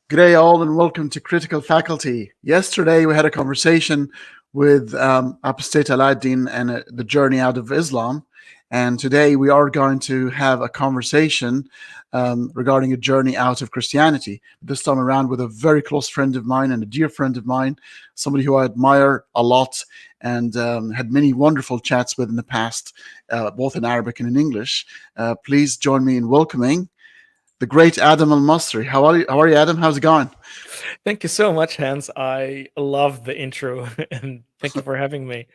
Good day, all, and welcome to Critical Faculty. Yesterday, we had a conversation with Apostate Aladdin and the journey out of Islam. And today, we are going to have a conversation regarding a journey out of Christianity. This time around, with a very close friend of mine and a dear friend of mine, somebody who I admire a lot and had many wonderful chats with in the past, both in Arabic and in English. Please join me in welcoming the great Adam Elmasri. How are you? How are you, Adam? How's it going? Thank you so much, Hans. I love the intro and thank you for having me.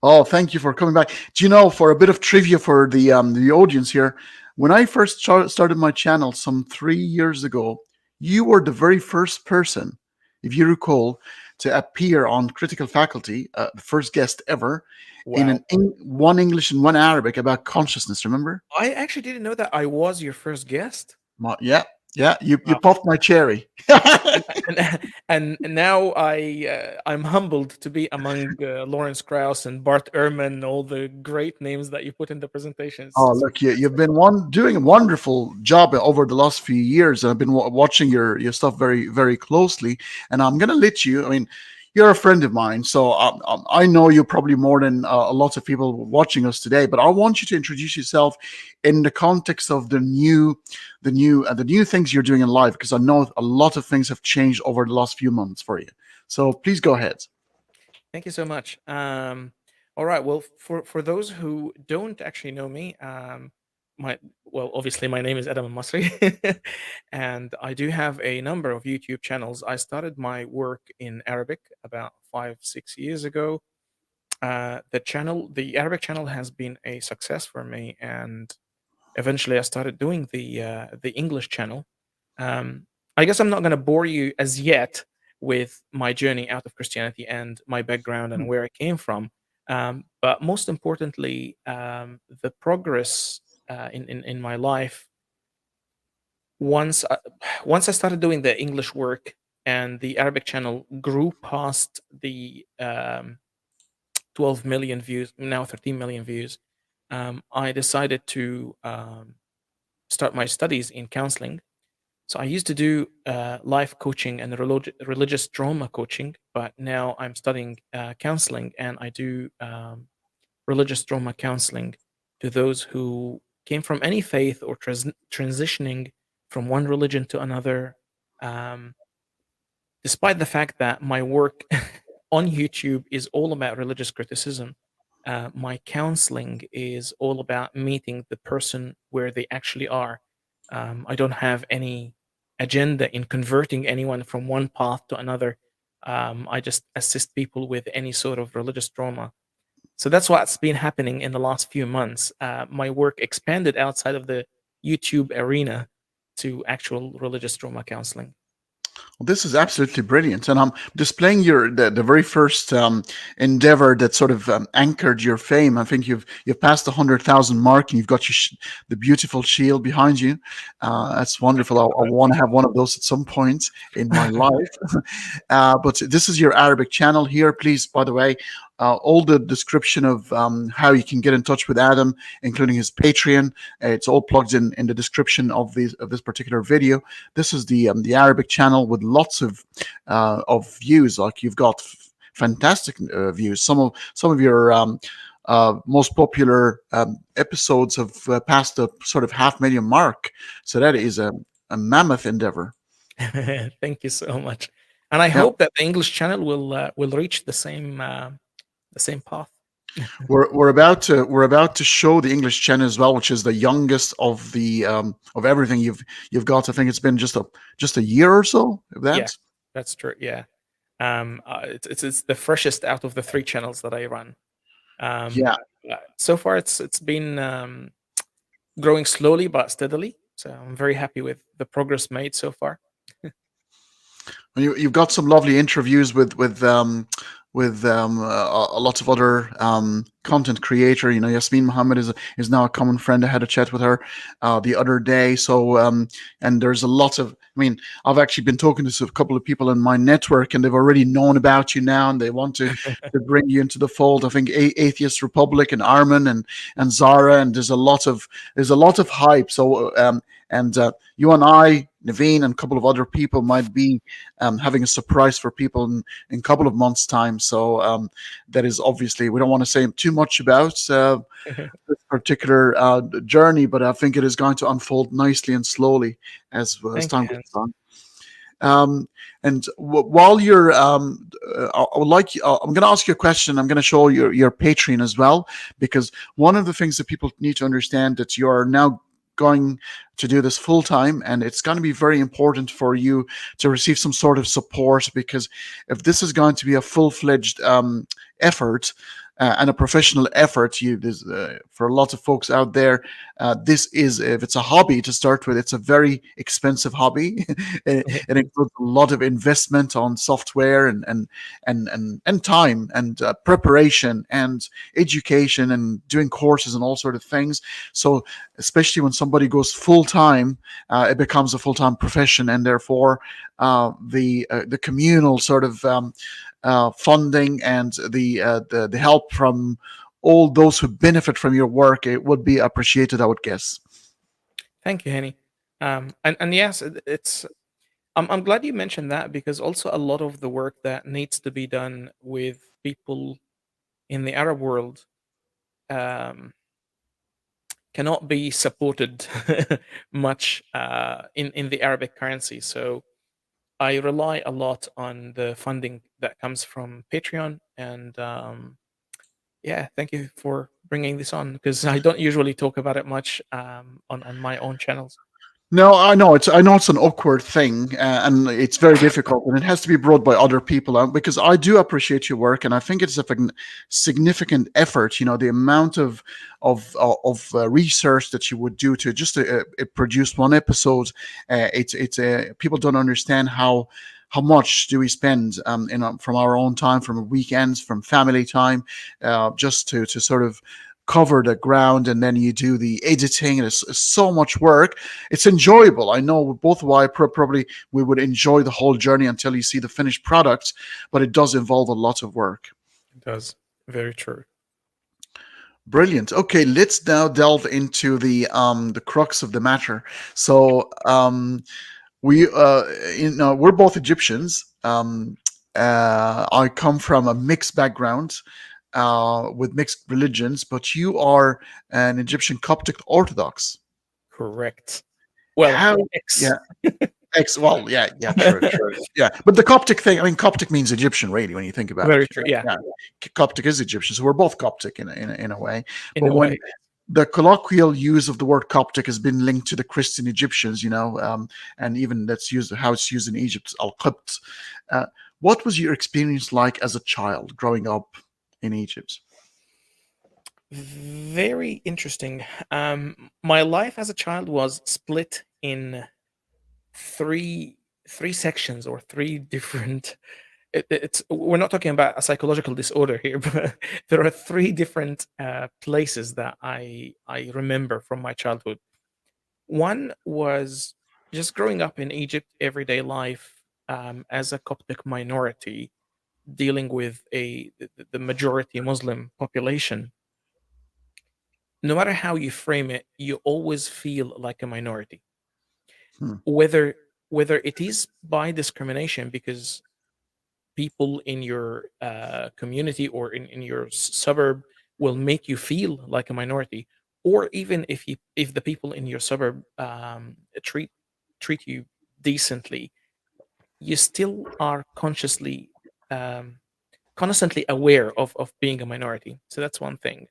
Oh, thank you for coming back. Do you know, for a bit of trivia for the audience here, when I first started my channel some 3 years ago, you were the very first person, if you recall, to appear on Critical Faculty, the first guest ever, in Wow. one English and one Arabic about consciousness. Remember? I actually didn't know that I was your first guest. Yeah, yeah. You Wow. popped my cherry. And now I'm humbled to be among Lawrence Krauss and Bart Ehrman, all the great names that you put in the presentations. Oh, It's look, you've fantastic. been doing a wonderful job over the last few years. I've been watching your stuff very, very closely, and I'm gonna let you. I mean, you're a friend of mine, so I know you probably more than a lot of people watching us today. But I want you to introduce yourself in the context of the new things you're doing in life, because I know a lot of things have changed over the last few months for you. So please go ahead. Thank you so much. All right. Well, for those who don't actually know me, my obviously my name is Adam Elmasri, and I do have a number of YouTube channels. I started my work in Arabic about 5 6 years ago. The Arabic channel, has been a success for me, and eventually I started doing the English channel. I guess I'm not going to bore you as yet with my journey out of Christianity and my background and where I came from. But most importantly, the progress in my life once I, once I started doing the English work and the Arabic channel grew past the 12 million views, now 13 million views. I decided to start my studies in counseling. So I used to do life coaching and religious trauma coaching, but now I'm studying counseling, and I do religious trauma counseling to those who came from any faith or transitioning from one religion to another. Um, Despite the fact that my work on YouTube is all about religious criticism, my counseling is all about meeting the person where they actually are. I don't have any agenda in converting anyone from one path to another. I just assist people with any sort of religious trauma. So that's what's been happening in the last few months. My work expanded outside of the YouTube arena to actual religious trauma counseling. Well, this is absolutely brilliant, and I'm displaying the very first endeavor that sort of anchored your fame. I think you've passed the 100,000 mark, and you've got the beautiful shield behind you. That's Thank wonderful. you I want to have one of those at some point in my so much. life. But this is your Arabic channel here. Please, by the way, all the description of how you can get in touch with Adam, including his Patreon, it's all plugged in the description of this particular video. This is the Arabic channel with lots of views. Like, you've got fantastic views. Some of your most popular episodes have passed the sort of 500,000 mark. So that is a mammoth endeavor. Thank you so much, and I Yeah. hope that the English channel will reach the same path. We're about to show the English channel as well, which is the youngest of everything you've got. I think it's been just a year or so of Yeah, that. that's true. Yeah, it's the freshest out of the three channels that I run. Yeah. So far, it's been growing slowly but steadily. So I'm very happy with the progress made so far. And you've got some lovely interviews with a lot of other content creator. You know, Yasmin Mohammed is now a common friend. I had a chat with her the other day. So and there's a lot of. I mean, I've actually been talking to a couple of people in my network, and they've already known about you now, and they want to bring you into the fold. I think Atheist Republic and Armin and Zara, and there's a lot of hype. So and you and I, Naveen, and a couple of other people might be having a surprise for people in a couple of months' time. So that is obviously, we don't want to say too much about this particular journey, but I think it is going to unfold nicely and slowly as Thank you, time goes Hans. on. And while you're, I would like, I'm going to ask you a question. I'm going to show your Patreon as well, because one of the things that people need to understand that you are now going to do this full time, and it's going to be very important for you to receive some sort of support, because if this is going to be a full-fledged effort and a professional effort, for a lot of folks out there, this is, if it's a hobby to start with, it's a very expensive hobby. It includes a lot of investment on software and time and preparation and education and doing courses and all sort of things. So especially when somebody goes full time, it becomes a full time profession, and therefore the communal sort of funding and the help from all those who benefit from your work, it would be appreciated, I would guess. Thank you, Henny. And yes, it's. I'm glad you mentioned that, because also a lot of the work that needs to be done with people in the Arab world um, cannot be supported much in the Arabic currency. So I rely a lot on the funding that comes from Patreon, and yeah, thank you for bringing this on, because I don't usually talk about it much on my own channels. No, I know it's an awkward thing, and it's very difficult, and it has to be brought by other people. Because I do appreciate your work, and I think it's a significant effort. You know, the amount of research that you would do to just produce one episode. It's people don't understand how much do we spend from our own time, from weekends, from family time, just to sort of cover the ground, and then you do the editing, and it's so much work. It's enjoyable. I know both why probably we would enjoy the whole journey until you see the finished product, but it does involve a lot of work. It does. Very true. Brilliant. Okay, let's now delve into the crux of the matter. So we we're both Egyptians. I come from a mixed background with mixed religions, but you are an Egyptian Coptic Orthodox. Correct. Well, How? X. Yeah. Well, yeah, true, true. Yeah, but the Coptic thing, I mean, Coptic means Egyptian, really, when you think about it. Very true. Yeah, Yeah, Coptic is Egyptian, so we're both Coptic in a way. in But a when way. the colloquial use of the word Coptic has been linked to the Christian Egyptians, and even that's used how it's used in Egypt, Al-Qibt. Uh, what was your experience like as a child growing up in Egypt? Very interesting. My life as a child was split in three sections, or three different. It's we're not talking about a psychological disorder here, but there are three different places that I remember from my childhood. One was just growing up in Egypt, everyday life, as a Coptic minority, dealing with the majority Muslim population. No matter how you frame it, you always feel like a minority, Hmm. whether whether it is by discrimination, because people in your community or in your suburb will make you feel like a minority, or even if the people in your suburb treat you decently, you still are um, constantly aware of being a minority. So that's one thing.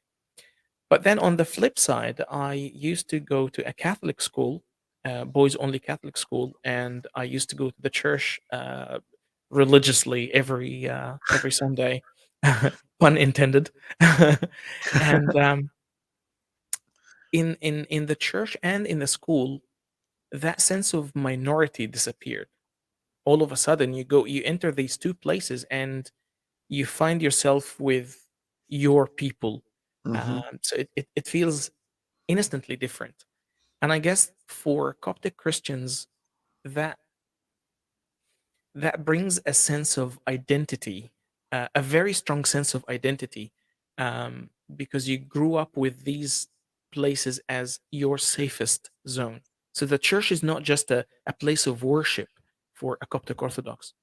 But then on the flip side, I used to go to a Catholic school, boys only Catholic school, and I used to go to the church religiously every Sunday, pun intended. And in the church and in the school, that sense of minority disappeared. All of a sudden, you enter these two places, and you find yourself with your people. Hmm. So it feels instantly different. And I guess for Coptic Christians, that that brings a sense of identity, a very strong sense of identity, because you grew up with these places as your safest zone. So the church is not just a place of worship for a Coptic Orthodox.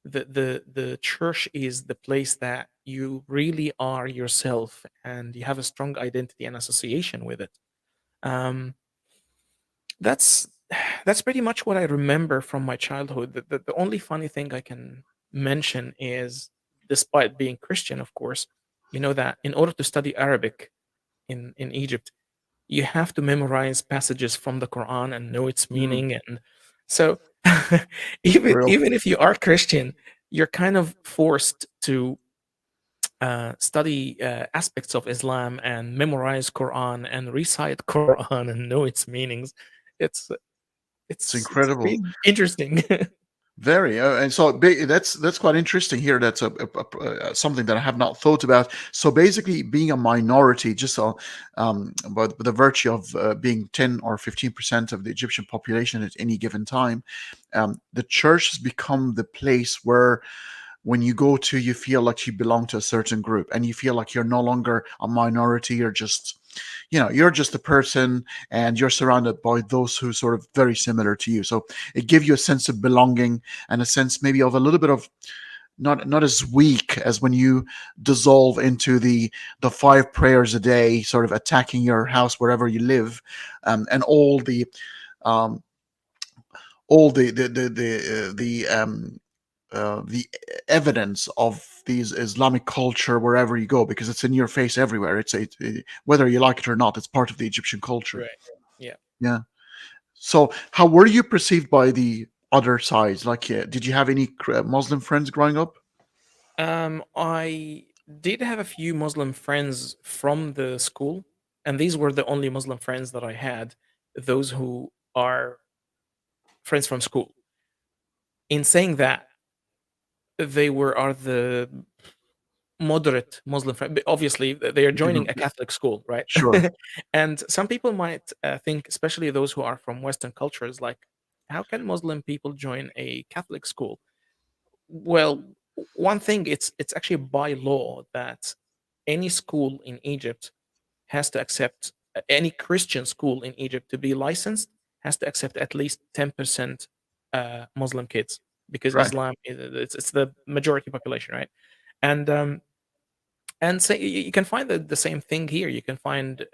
The church is the place that you really are yourself, and you have a strong identity and association with it. Um, that's that's pretty much what I remember from my childhood. The only funny thing I can mention is, despite being Christian, of course, you know that in order to study Arabic in Egypt, you have to memorize passages from the Quran and know its Mm, meaning. And so, even real. even if you are Christian, you're kind of forced to study aspects of Islam and memorize Quran and recite Quran and know its meanings. It's It's it's incredible. really interesting. Very, and so that's quite interesting here. That's something that I have not thought about. So basically, being a minority, just but with the virtue of being 10 or 15% of the Egyptian population at any given time, the church has become the place where when you go to, you feel like you belong to a certain group, and you feel like you're no longer a minority. You're just, you're just a person, and you're surrounded by those who sort of very similar to you. So it gives you a sense of belonging, and a sense maybe of a little bit of not as weak as when you dissolve into the five prayers a day, sort of attacking your house wherever you live, and um, all the evidence of these Islamic culture wherever you go, because it's in your face everywhere. Whether you like it or not, it's part of the Egyptian culture. Right. Yeah. Yeah. So, how were you perceived by the other sides? Like, did you have any Muslim friends growing up? I did have a few Muslim friends from the school, and these were the only Muslim friends that I had, those who are friends from school. In saying that, they are the moderate Muslim friend. Obviously, they are joining a Catholic school, right? Sure. And some people might think, especially those who are from Western cultures, like, how can Muslim people join a Catholic school? Well, one thing, it's actually by law that any school in Egypt has to accept, any Christian school in Egypt to be licensed has to accept at least 10% Muslim kids, because Right. Islam is, it's the majority population, right? And so you can find the same thing here. You can find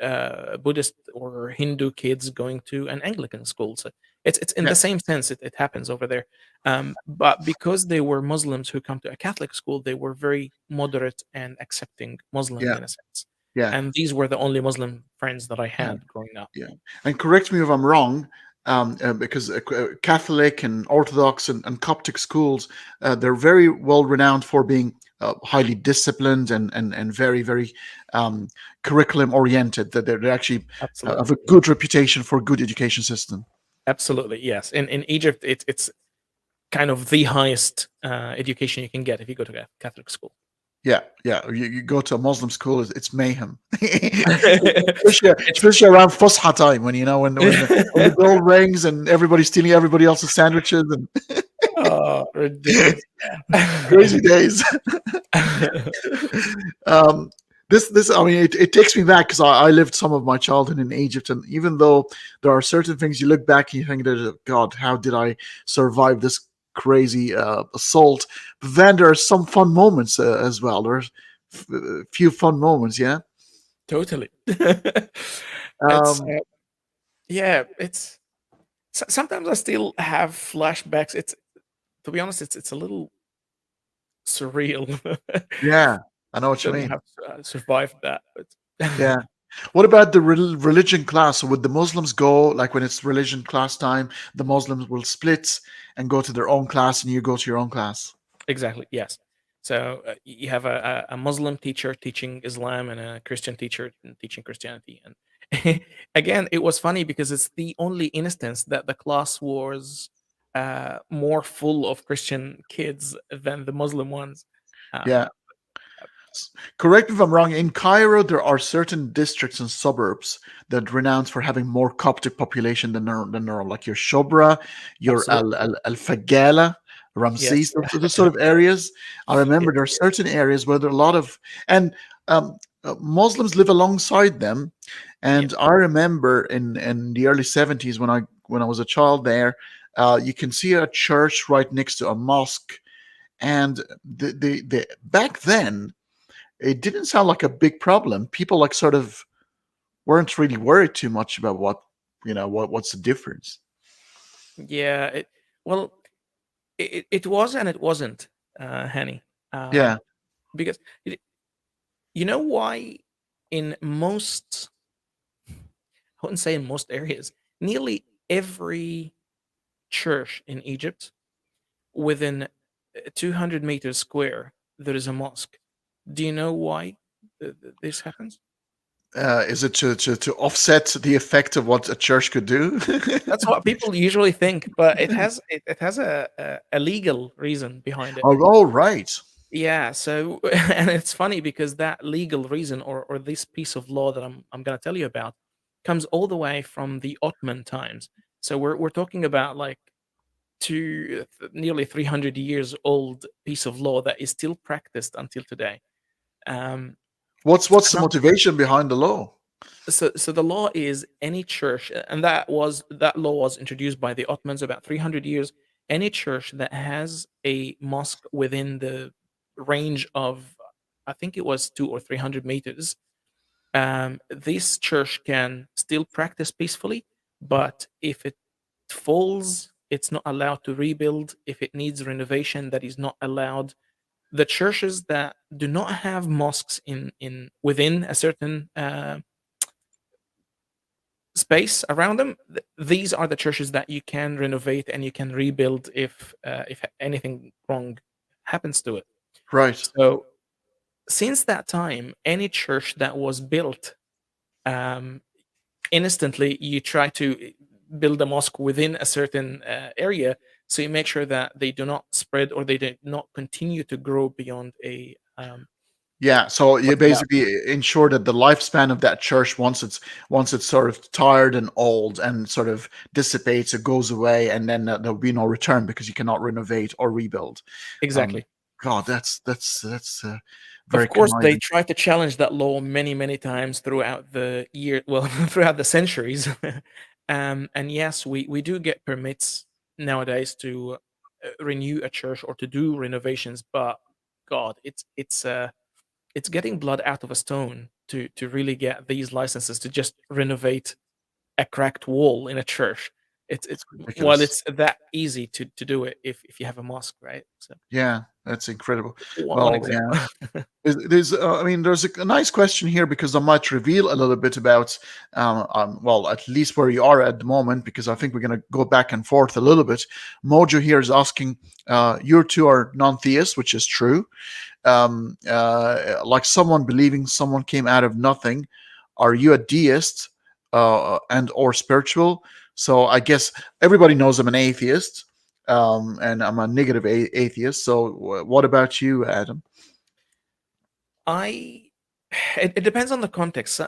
Buddhist or Hindu kids going to an Anglican school. So it's in Yeah. the same sense, it happens over there. But because they were Muslims who come to a Catholic school, they were very moderate and accepting Muslims Yeah. in a sense. Yeah. And these were the only Muslim friends that I Yeah. had growing up. Yeah, and correct me if I'm wrong, because Catholic and Orthodox and Coptic schools, they're very well renowned for being highly disciplined and very, very um, curriculum oriented. That they're actually have Absolutely, a good reputation for good education system. absolutely, yes. In Egypt, it's kind of the highest education you can get if you go to a Catholic school. Yeah, yeah. You go to a Muslim school, it's mayhem, It's especially around Fusha time, when when the bell rings and everybody's stealing everybody else's sandwiches, and oh, ridiculous. crazy days. um, this I mean, it takes me back, because I lived some of my childhood in Egypt, and even though there are certain things you look back and you think that, God, how did I survive this crazy assault? But then there are some fun moments as well. There's a few fun moments, yeah. Totally. It's Um, yeah, it's sometimes I still have flashbacks. It's, to be honest, it's a little surreal yeah, I know what you to mean. have survived that. But Yeah. What about the religion class? So would the Muslims go, like when it's religion class time, the Muslims will split and go to their own class, and you go to your own class? exactly, yes. So you have a Muslim teacher teaching Islam and a Christian teacher teaching Christianity. And again, it was funny because it's the only instance that the class was more full of Christian kids than the Muslim ones. Yeah. Uh, Correct me if I'm wrong. In Cairo, there are certain districts and suburbs that renowned for having more Coptic population than there are, like your Shobra, your Absolutely. Al Fagala, Yes. Ramses, those sort of areas. I remember there are Yes. certain areas where there are a lot of and um, Muslims live alongside them. Yeah. And I remember in the early '70s when I was a child there, you can see a church right next to a mosque, and the back then it didn't sound like a big problem. People like sort of weren't really worried too much about what's the difference. Yeah. Well, it was and it wasn't, Henny. Yeah, Because you know why in most, I wouldn't say in most areas, nearly every church in Egypt within 200 meters square, there is a mosque. Do you know why this happens? is it to offset the effect of what a church could do? That's what people usually think, but it has a legal reason behind it. Oh, right. Yeah, so and it's funny because that legal reason or this piece of law that I'm going to tell you about comes all the way from the Ottoman times. So we're talking about like nearly 300 years old piece of law that is still practiced until today. Um, What's the and motivation behind the law? so the law is any church, and that law was introduced by the Ottomans about 300 years. Any church that has a mosque within the range of, I think it was 200 or 300 meters, this church can still practice peacefully. But if it falls, it's not allowed to rebuild. If it needs renovation, that is not allowed. The churches that do not have mosques in within a certain space around them, these are the churches that you can renovate and you can rebuild if anything wrong happens to it. Right. So since that time, any church that was built, um, instantly you try to build a mosque within a certain area, so you make sure that they do not spread or they do not continue to grow beyond a Yeah, so you what's that? basically ensure that the lifespan of that church, once it's sort of tired and old and sort of dissipates, it goes away, and then there'll be no return because you cannot renovate or rebuild. Um, Exactly. God, that's Of very course, they conniving. try to challenge that law many, many times throughout the year, well, throughout the centuries. And yes, we do get permits nowadays to renew a church or to do renovations, but God, it's getting blood out of a stone to really get these licenses to just renovate a cracked wall in a church. It's It's while ridiculous. it's that easy to do it if you have a mosque, right? So Yeah, that's incredible. one Well, yeah. example. I mean, there's a nice question here because I might reveal a little bit about, well, at least where you are at the moment, because I think we're going to go back and forth a little bit. Mojo here is asking, you two are non-theists, which is true. Like someone believing someone came out of nothing. Are you a deist and or spiritual? So I guess everybody knows I'm an atheist, and I'm a negative atheist. So what about you, Adam? I it depends on the context.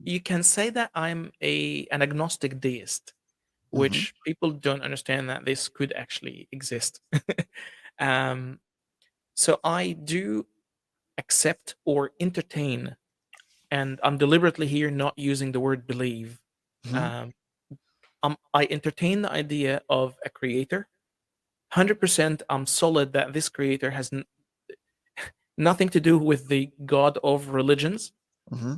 You can say that I'm a an agnostic deist, Hmm. which people don't understand that this could actually exist. um, so I do accept or entertain, and I'm deliberately here not using the word believe. Hmm. Um, I entertain the idea of a creator. 100%, I'm solid that this creator has nothing to do with the god of religions. Hmm.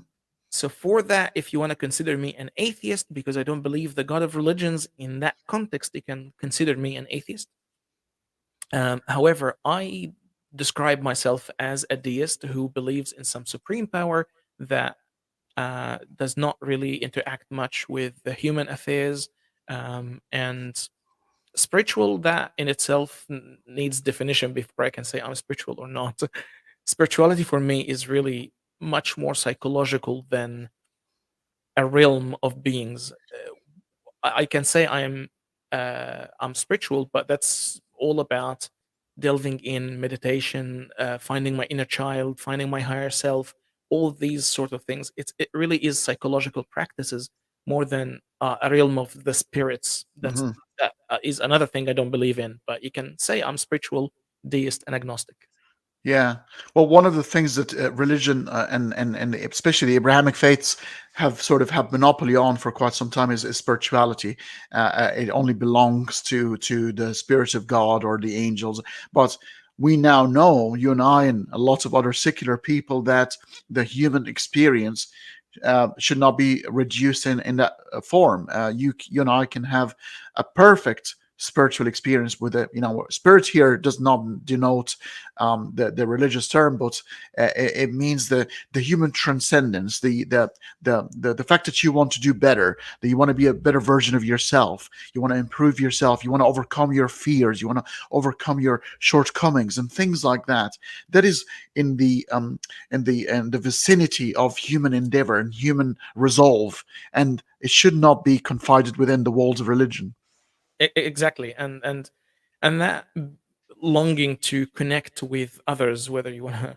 So for that, if you want to consider me an atheist because I don't believe the God of religions in that context, you can consider me an atheist. However, I describe myself as a deist who believes in some supreme power that does not really interact much with the human affairs, and spiritual. That in itself needs definition before I can say I'm spiritual or not. Spirituality for me is really much more psychological than a realm of beings. I can say I'm spiritual, but that's all about. delving in meditation, finding my inner child, finding my higher self, all these sort of things. It really is psychological practices more than a realm of the spirits. Mhm. That is another thing I don't believe in. But you can say I'm spiritual, deist, and agnostic. Yeah. Well, one of the things that religion and especially the Abrahamic faiths have sort of have monopoly on for quite some time is spirituality. It only belongs to the spirits of God or the angels. But we now know, you and I and a lot of other secular people, that the human experience should not be reduced in that form. You and I can have a perfect spiritual experience with it. Spirit here does not denote the religious term, but it means the human transcendence, the fact that you want to do better, that you want to be a better version of yourself, you want to improve yourself, you want to overcome your fears, you want to overcome your shortcomings and things like that. That is in the vicinity of human endeavor and human resolve, and it should not be confided within the walls of religion. Exactly, and that longing to connect with others, whether you want to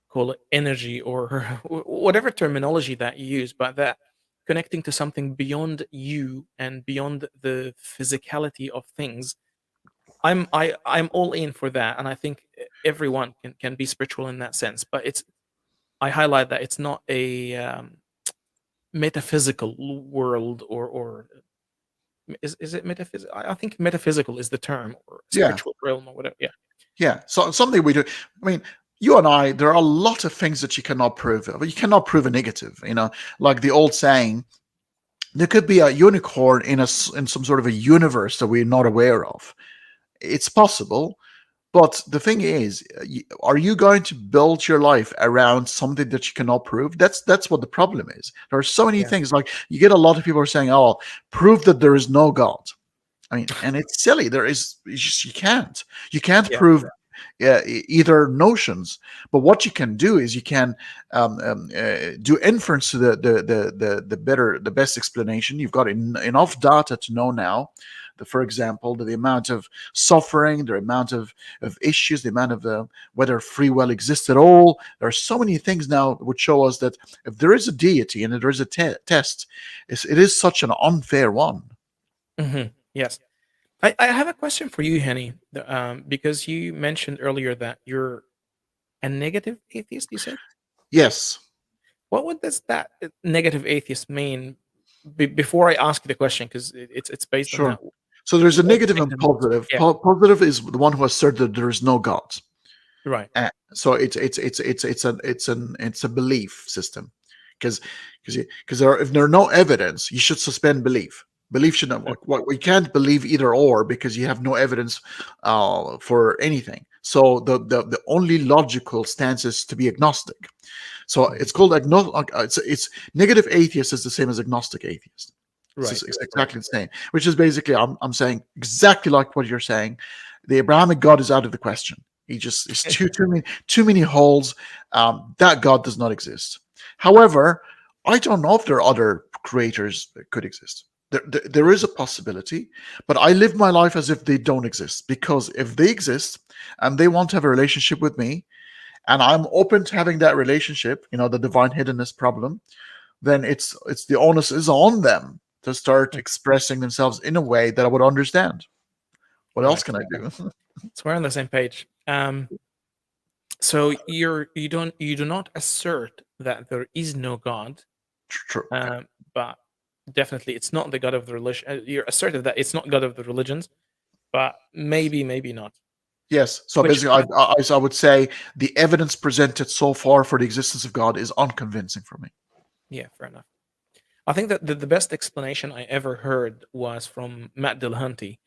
call it energy or whatever terminology that you use, but that connecting to something beyond you and beyond the physicality of things. I'm all in for that, and I think everyone can be spiritual in that sense. But I highlight that it's not a metaphysical world, or is it metaphysical? I think metaphysical is the term, or Yeah. spiritual realm, or whatever. Yeah, Yeah, so something we do. I mean, you and I, there are a lot of things that you cannot prove. But you cannot prove a negative. Like the old saying, there could be a unicorn in some sort of a universe that we're not aware of. It's possible, but the thing is, are you going to build your life around something that you cannot prove? That's what the problem is. There are so many yeah, things. Like you get a lot of people are saying, "Oh, prove that there is no God." I mean, and it's silly. There is, you can't. You can't yeah. prove either notions. But what you can do is you can do inference to the best explanation. You've got enough data to know now. For example, the amount of suffering, the amount of issues, the amount of whether free will exists at all. There are so many things now that would show us that if there is a deity and there is a test, it is such an unfair one. Yes. I have a question for you, Henny, because you mentioned earlier that you're a negative atheist. You said, Yes, what would that negative atheist mean? Before I ask you the question, because it's based on sure. that. So there's a What negative and negative means? positive. Yeah. Positive is the one who asserts that there is no God. Right. So it's a belief system, because if there are no evidence, you should suspend belief. Belief should not. Mm. We can't believe either or because you have no evidence for anything. So the only logical stance is to be agnostic. So Mhm. it's called agnostic. It's negative atheist is the same as agnostic atheist. Right. It's exactly the same. Which is basically I'm saying exactly like what you're saying. The Abrahamic God is out of the question. He just is too many holes. That God does not exist. However, I don't know if there are other creators that could exist. There is a possibility, but I live my life as if they don't exist, because if they exist and they want to have a relationship with me, and I'm open to having that relationship, the divine hiddenness problem, then it's the onus is on them to start Mm. expressing themselves in a way that I would understand. What else Right. can I do? So we're on the same page. So you do not assert that there is no God, True. but definitely it's not the God of the religion. You're assertive that it's not God of the religions, but maybe not. Yes. So Which basically, I would say the evidence presented so far for the existence of God is unconvincing for me. yeah, fair enough. I think that the best explanation I ever heard was from Matt Dillahunty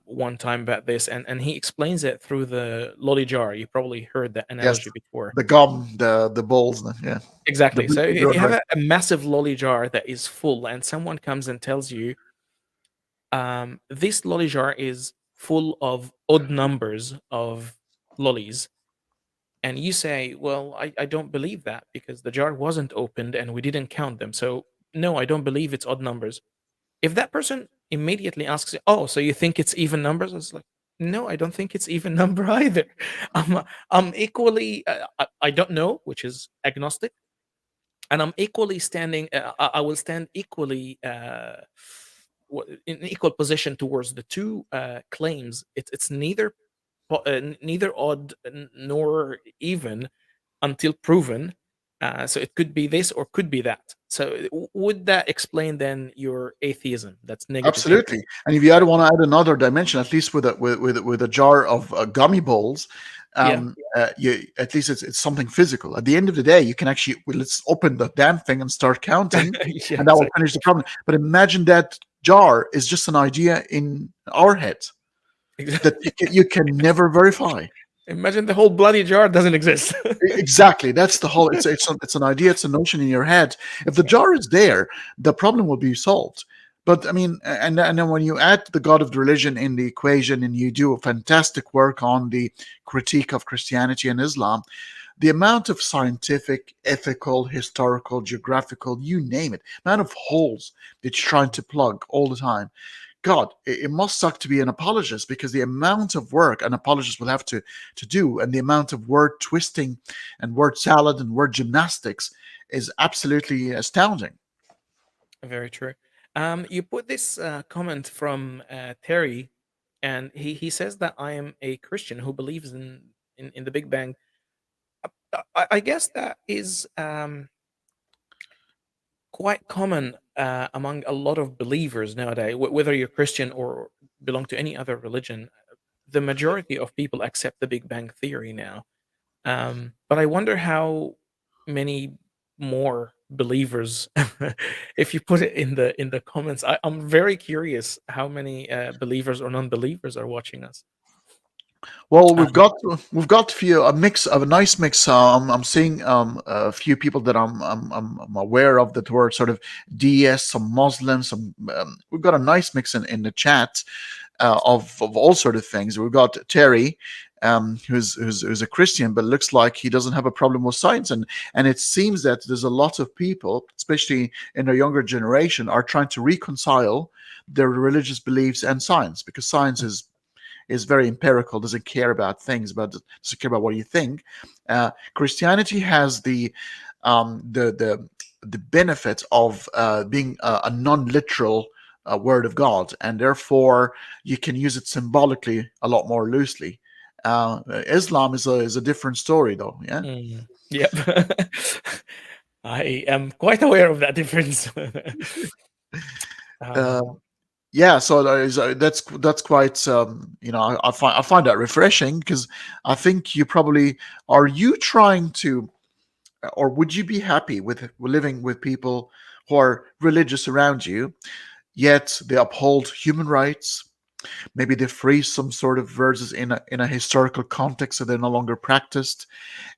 one time about this, and he explains it through the lolly jar. You probably heard that Yes. analogy before. The gum, the balls, yeah. The Exactly. So if you have right. a massive lolly jar that is full, and someone comes and tells you, this lolly jar is full of odd numbers of lollies, and you say, well, I don't believe that because the jar wasn't opened and we didn't count them. So no, I don't believe it's odd numbers. If that person immediately asks, "Oh, so you think it's even numbers?" It's like, No, I don't think it's even number either. I'm equally, I don't know, which is agnostic, and I'm equally standing. I will stand equally in equal position towards the two claims. It's neither neither odd nor even until proven. So it could be this or could be that. So would that explain then your atheism? That's negative Absolutely. atheism. And if you Okay. want to add another dimension, at least with a jar of gummy balls, Yeah. you at least it's something physical. At the end of the day, you can actually, well, let's open the damn thing and start counting, Yeah. and that will Exactly. finish the problem. But imagine that jar is just an idea in our head that you can never verify. Imagine the whole bloody jar doesn't exist. Exactly. That's the whole. It's an idea. It's a notion in your head. If the Yeah. jar is there, the problem will be solved. But I mean, and then when you add the God of the religion in the equation, and you do a fantastic work on the critique of Christianity and Islam, the amount of scientific, ethical, historical, geographical, you name it, amount of holes that you're trying to plug all the time. God, it must suck to be an apologist, because the amount of work an apologist will have to do, and the amount of word twisting and word salad and word gymnastics is absolutely astounding. Very true. You put this comment from Terry, and he says that I am a Christian who believes in the Big Bang. I guess that is quite common among a lot of believers nowadays, whether you're Christian or belong to any other religion. The majority of people accept the Big Bang theory now. But I wonder how many more believers, if you put it in the comments, I'm very curious how many believers or non-believers are watching us. Well, we've Um, got we've got a mix of a nice mix. I'm seeing a few people that I'm aware of that were sort of DS, some Muslims. We've got a nice mix in the chat of all sort of things. We've got Terry, who's a Christian, but looks like he doesn't have a problem with science, and it seems that there's a lot of people, especially in the younger generation, are trying to reconcile their religious beliefs and science, because science is very empirical, doesn't care about things, but doesn't care about what you think. Christianity has um, the the the benefit of being a non-literal word of God, and therefore you can use it symbolically a lot more loosely. Islam is a different story, though. Yeah. yep. I am quite aware of that difference. Uh, um, yeah, so that's quite I find that refreshing, because I think you probably are you trying to, or would you be happy with living with people who are religious around you, yet they uphold human rights? Maybe they phrase some sort of verses in a historical context, so they're no longer practiced,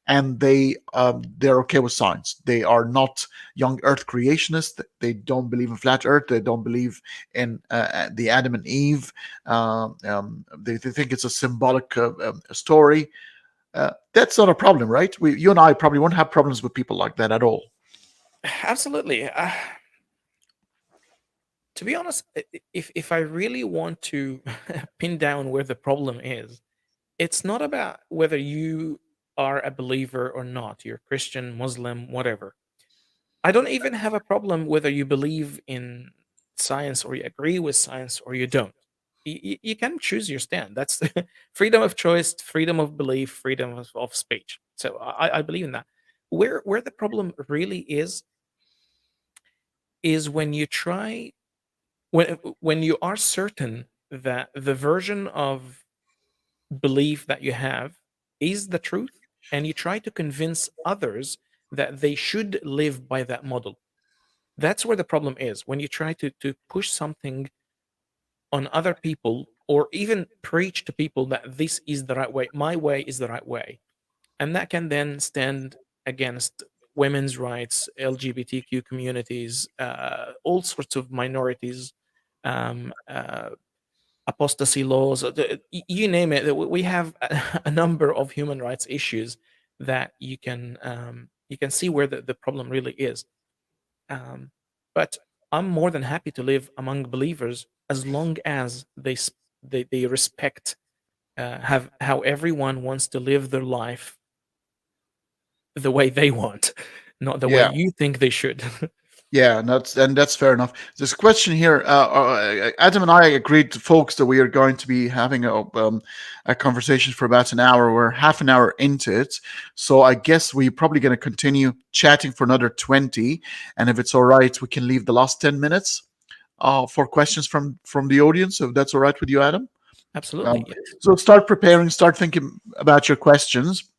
and they're okay with science. They are not young Earth creationists. They don't believe in flat Earth. They don't believe in the Adam and Eve. They think it's a symbolic story. That's not a problem, right? You and I probably won't have problems with people like that at all. absolutely. To be honest, if I really want to pin down where the problem is, it's not about whether you are a believer or not. You're Christian, Muslim, whatever. I don't even have a problem whether you believe in science or you agree with science or you don't. You can choose your stand. That's freedom of choice, freedom of belief, freedom of speech. So I believe in that. Where the problem really is when you try when you are certain that the version of belief that you have is the truth, and you try to convince others that they should live by that model. That's where the problem is. When you try to push something on other people, or even preach to people that this is the right way, my way is the right way, and that can then stand against women's rights, LGBTQ communities, all sorts of minorities, uh, apostasy laws, you name it. We have a number of human rights issues that you can see where the problem really is. Um, but I'm more than happy to live among believers as long as they respect. have how everyone wants to live their life the way they want, not the way Yeah. you think they should. Yeah, and that's fair enough. There's a question here. Adam and I agreed, folks, that we are going to be having a conversation for about an hour. We're half an hour into it, so I guess we're probably going to continue chatting for another 20. And if it's all right, we can leave the last 10 minutes for questions from the audience. If that's all right with you, Adam. Absolutely, Um, yes. so start preparing, start thinking about your questions.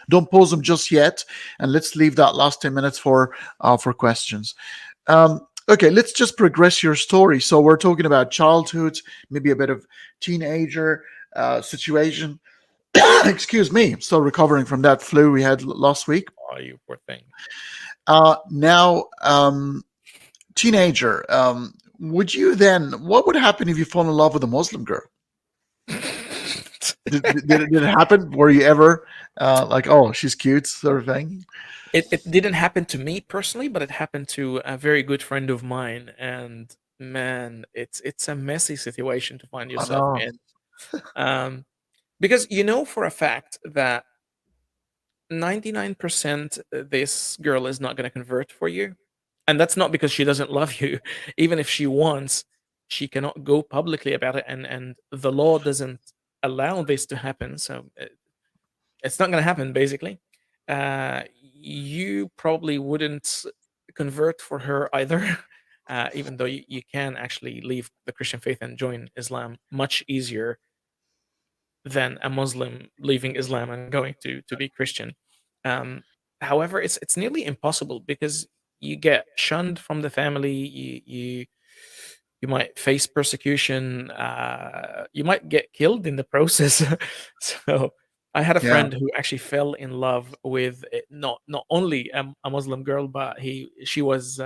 Don't pose them just yet, and let's leave that last 10 minutes for questions. Okay, let's just progress your story. So we're talking about childhood, maybe a bit of teenager situation. Excuse me, still recovering from that flu we had last week. Oh, you poor thing. Now, teenager. Would you then? What would happen if you fall in love with a Muslim girl? Did it happen? Were you ever like, oh, she's cute, sort of thing? It didn't happen to me personally, but it happened to a very good friend of mine, and man, it's a messy situation to find I yourself know. in. Um, because you know for a fact that 99% this girl is not going to convert for you. And that's not because she doesn't love you. Even if she wants, she cannot go publicly about it, and the law doesn't allow this to happen. So it's not going to happen basically. You probably wouldn't convert for her either. Even though you can actually leave the Christian faith and join Islam much easier than a Muslim leaving Islam and going to be Christian. Um, However, it's nearly impossible because you get shunned from the family. You might face persecution. You might get killed in the process. So I had a Yeah, friend who actually fell in love with not only a Muslim girl, but she was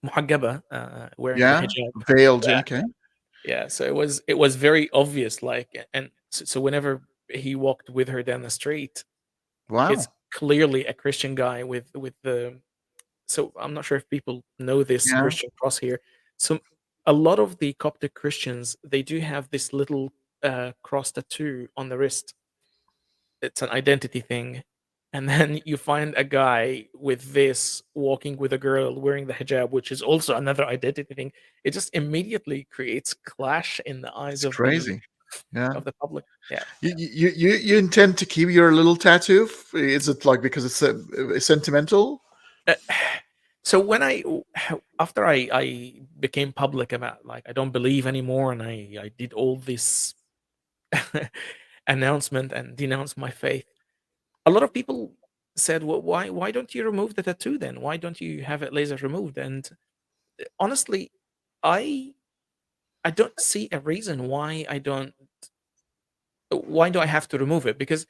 muhaggaba, wearing the yeah, hijab. veiled. Yeah, Okay, yeah, so it was very obvious, like, and so whenever he walked with her down the street, it's wow. clearly a Christian guy with the. So I'm not sure if people know this Yeah, Christian cross here. So a lot of the Coptic Christians, they do have this little cross tattoo on the wrist. It's an identity thing. And then you find a guy with this walking with a girl wearing the hijab, which is also another identity thing. It just immediately creates clash in the eyes it's crazy. Yeah. of the public. Yeah. You intend to keep your little tattoo? Is it like because it's sentimental? Uh, so when after I became public about, like, I don't believe anymore, and I did all this announcement and denounced my faith, a lot of people said, well, why don't you remove the tattoo then? Why don't you have it laser removed? And honestly, I I don't see a reason why do I have to remove it? Because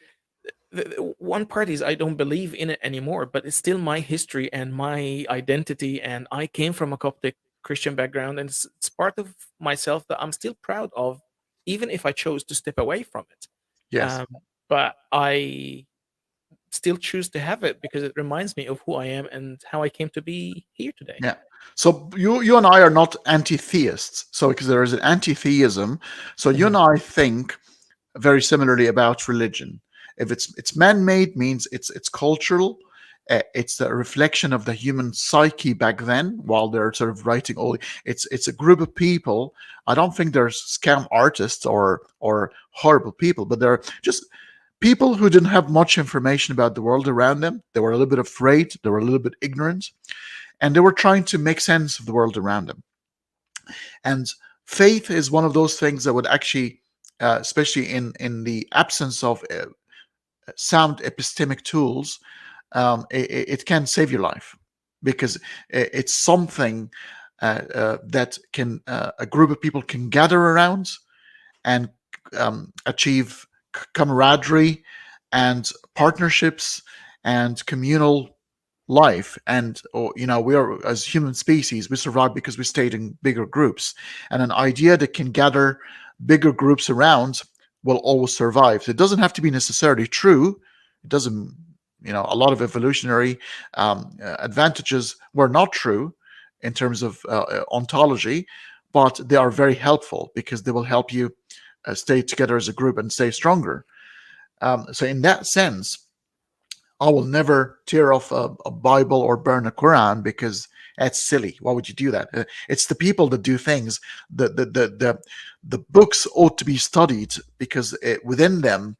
one part is I don't believe in it anymore, but it's still my history and my identity, and I came from a Coptic Christian background, and it's part of myself that I'm still proud of, even if I chose to step away from it. Yes. Um, but I still choose to have it because it reminds me of who I am and how I came to be here today. Yeah. So you and I are not anti-theists. So because there is an anti-theism, so you Mhm. and I think very similarly about religion. If it's man-made, means it's cultural. It's a reflection of the human psyche back then, while they're sort of writing all. It's a group of people. I don't think there's scam artists or horrible people, but they're just people who didn't have much information about the world around them. They were a little bit afraid. They were a little bit ignorant, and they were trying to make sense of the world around them. And faith is one of those things that would actually, especially in the absence of sound epistemic tools, it can save your life because it's something that can a group of people can gather around and achieve camaraderie and partnerships and communal life. And we are, as human species, we survive because we stayed in bigger groups, and an idea that can gather bigger groups around will always survive. So it doesn't have to be necessarily true. It doesn't, a lot of evolutionary advantages were not true in terms of ontology, but they are very helpful because they will help you stay together as a group and stay stronger. So in that sense, I will never tear off a Bible or burn a Quran because that's silly. Why would you do that? It's the people that do things. The books ought to be studied because within them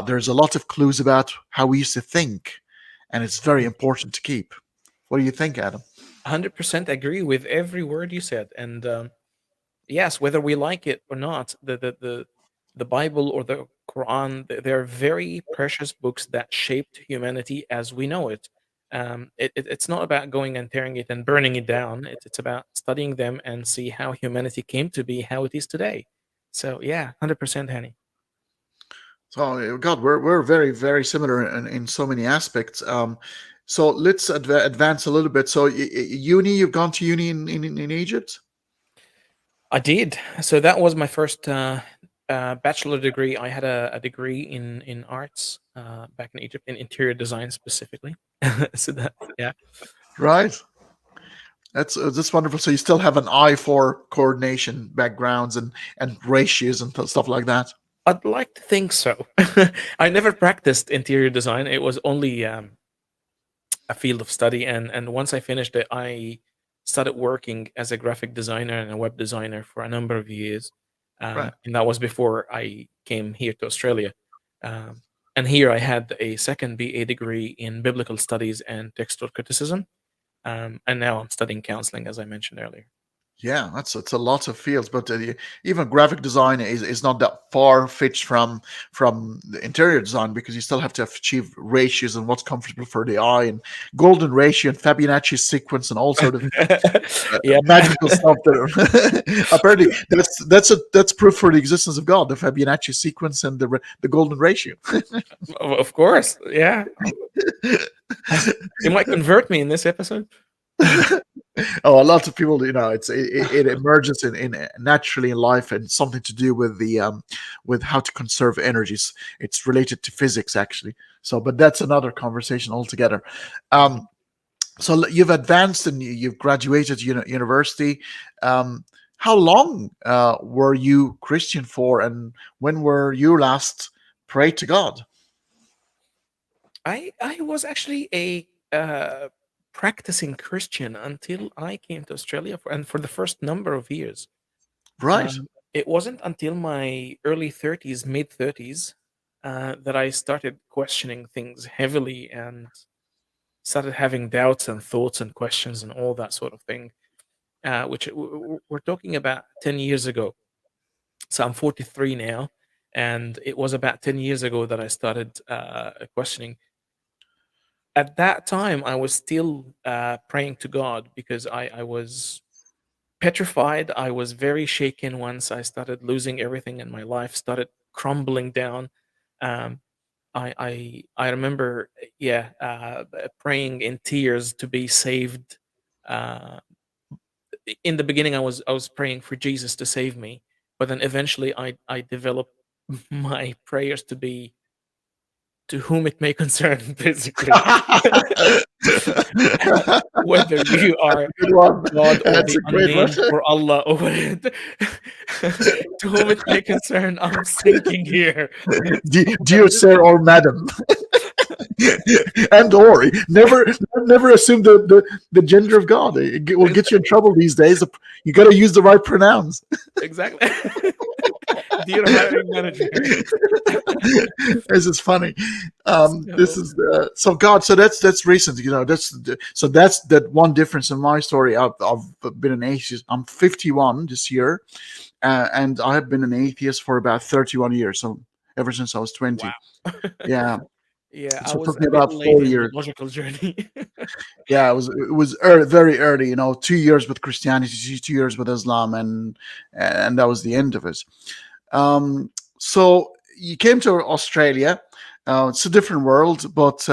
there's a lot of clues about how we used to think, and it's very important to keep. What do you think, Adam? 100% agree with every word you said. And yes, whether we like it or not, the Bible or the Quran, they're very precious books that shaped humanity as we know it. It's not about going and tearing it and burning it down. It's about studying them and see how humanity came to be how it is today. So yeah, 100%, Henny. So, God, we're very very similar in so many aspects. So let's advance a little bit. So, uni, you've gone to uni in Egypt, I did. So that was my first bachelor degree. I had a degree in arts back in Egypt, in interior design specifically. So that, yeah. right? That's wonderful. So you still have an eye for coordination, backgrounds, and ratios and stuff like that. I'd like to think so. I never practiced interior design. It was only a field of study, and once I finished it, I started working as a graphic designer and a web designer for a number of years, Right. and that was before I came here to Australia. And here I had a second BA degree in biblical studies and textual criticism, and now I'm studying counseling, as I mentioned earlier. Yeah, it's a lot of fields, but even graphic design is not that far fetched from the interior design because you still have to achieve ratios and what's comfortable for the eye and golden ratio and Fibonacci sequence and all sort of Yeah, magical stuff. That apparently that's proof for the existence of God, the Fibonacci sequence and the golden ratio. of course. Yeah, you might convert me in this episode. Oh, a lot of people, it emerges in naturally in life and something to do with the with how to conserve energies. It's related to physics actually. So, but that's another conversation altogether. Um, so you've advanced and you've graduated university. How long were you Christian for, and when were you last prayed to God? I was actually a practicing Christian until I came to Australia for the first number of years. Right. It wasn't until my early 30s, mid 30s, that I started questioning things heavily and started having doubts and thoughts and questions and all that sort of thing. Which we're talking about 10 years ago. So I'm 43 now, and it was about 10 years ago that I started questioning. At that time, I was still praying to God because I was petrified. I was very shaken once I started losing everything in my life, started crumbling down. Um, I remember, yeah, praying in tears to be saved. Uh, in the beginning, I was praying for Jesus to save me, but then eventually I developed my prayers to be to whom it may concern, basically. Whether you are Good one. God or That's the a great one. unnamed or Allah or whatever, to whom it may concern, I'm sinking here. Dear sir or madam, and or never assume the gender of God. It will get you in trouble these days. You got to use the right pronouns. Exactly. Dear hiring manager. This is funny. This So, is so God. So that's recent. That's that one difference in my story. I've been an atheist. I'm 51 this year, and I have been an atheist for about 31 years. So ever since I was 20. wow. Yeah. Yeah, I So it was took me a bit about late 4 in the years. logical journey. Yeah, it was early, very early. 2 years with Christianity, 2 years with Islam, and that was the end of it. Um, so you came to Australia. It's a different world, but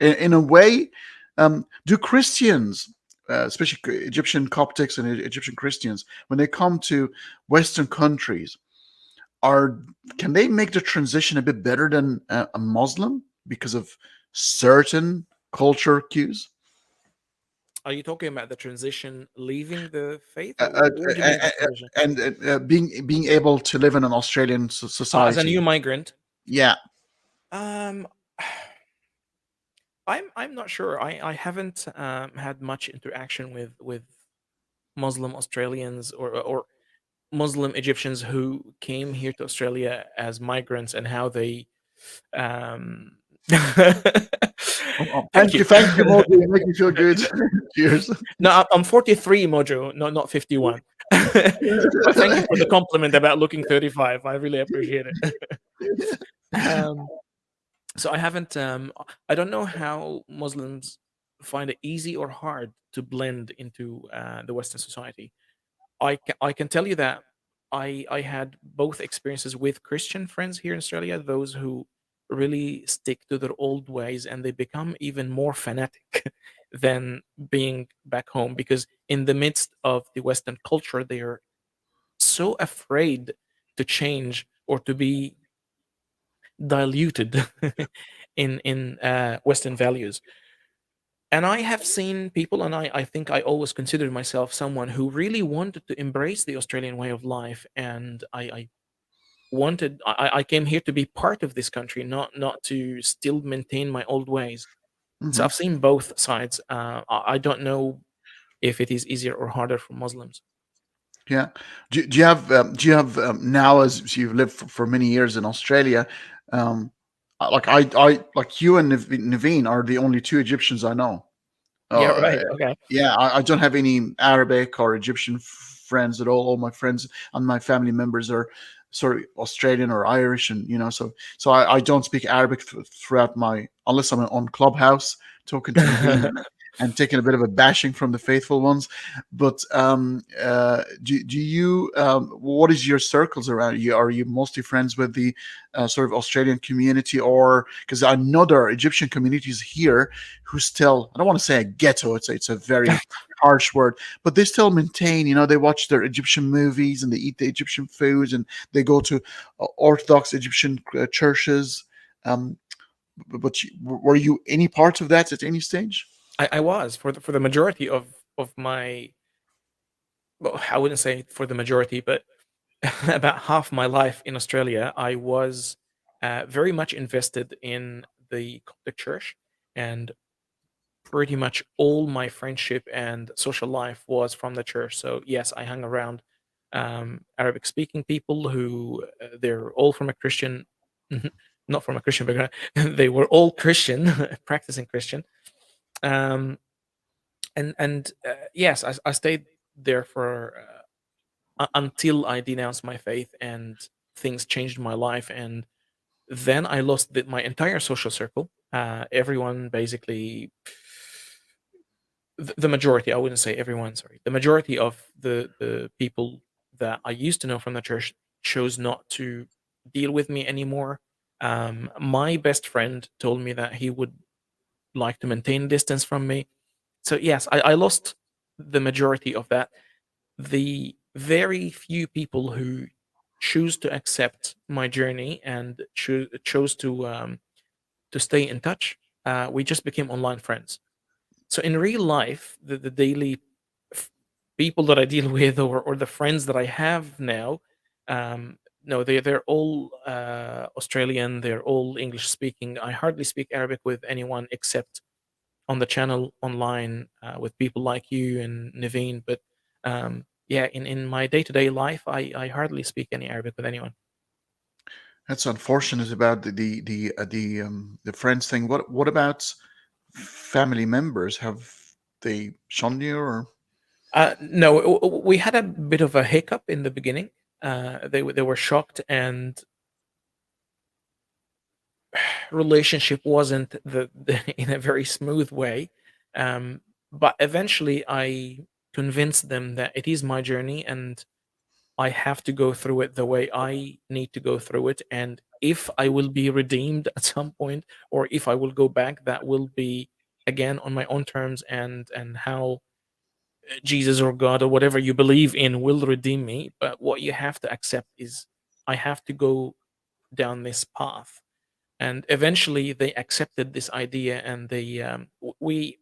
in a way, do Christians, especially Egyptian Coptics and Egyptian Christians, when they come to Western countries, are can they make the transition a bit better than a Muslim because of certain culture cues? Are you talking about the transition leaving the faith, uh, or uh, what do you mean by transition? and being able to live in an Australian As a new society. migrant, Yeah. um, I'm not sure. I haven't had much interaction with Muslim Australians or Muslim Egyptians who came here to Australia as migrants, and how they um thank you. Thank you, Modi. You make me feel good. Cheers. No, I'm 43, Mojo, no, not 51. But thank you for the compliment about looking 35. I really appreciate it. um so I haven't I don't know how Muslims find it easy or hard to blend into the Western society. I can tell you that I had both experiences with Christian friends here in Australia, those who really stick to their old ways and they become even more fanatic than being back home, because in the midst of the Western culture they are so afraid to change or to be diluted in Western values. And I have seen people, and I think I always considered myself someone who really wanted to embrace the Australian way of life, and I came here to be part of this country, not to still maintain my old ways. So Hmm. I've seen both sides. I don't know if it is easier or harder for Muslims. Yeah. Do you have now, as you've lived for many years in Australia, um, like like you and Naveen are the only two Egyptians I know. Yeah, Uh, right. Okay. yeah, I don't have any Arabic or Egyptian friends at all. All my friends and my family members are sort of Australian or Irish, and so I don't speak Arabic throughout my, unless I'm on Clubhouse talking to Naveen and taking a bit of a bashing from the faithful ones. But do you what is your circles around you? Are you mostly friends with the sort of Australian community, or because I know there are Egyptian communities here who still, I don't want to say a ghetto, it's a very harsh word, but they still maintain, they watch their Egyptian movies and they eat the Egyptian foods and they go to Orthodox Egyptian churches. Um, but were you any part of that at any stage? I was for the majority of my, well, I wouldn't say for the majority, but about half my life in Australia, I was very much invested in the Coptic Church, and pretty much all my friendship and social life was from the church. So yes, I hung around Arabic speaking people who they're all from a Christian, not from a Christian background. They were all Christian, practicing Christian. Um, and yes, I stayed there for until I denounced my faith and things changed my life. And then I lost my entire social circle. Everyone basically, the majority, I wouldn't say everyone, sorry, the majority of the people that I used to know from the church chose not to deal with me anymore. My best friend told me that he would like to maintain distance from me. So yes, I lost the majority of that. The very few people who choose to accept my journey and chose to stay in touch, we just became online friends. So in real life, the daily f- people that I deal with, or the friends that I have now, no, they're all Australian. They're all English speaking. I hardly speak Arabic with anyone except on the channel online with people like you and Naveen. But yeah, in my day to day life, I hardly speak any Arabic with anyone. That's unfortunate about the friends thing. What about family members? Have they shunned you, or? No, we had a bit of a hiccup in the beginning. They were shocked, and relationship wasn't in a very smooth way. Um, but eventually, I convinced them that it is my journey, and I have to go through it the way I need to go through it. And if I will be redeemed at some point, or if I will go back, that will be again on my own terms, and how Jesus or God or whatever you believe in will redeem me. But what you have to accept is I have to go down this path. And eventually they accepted this idea, and we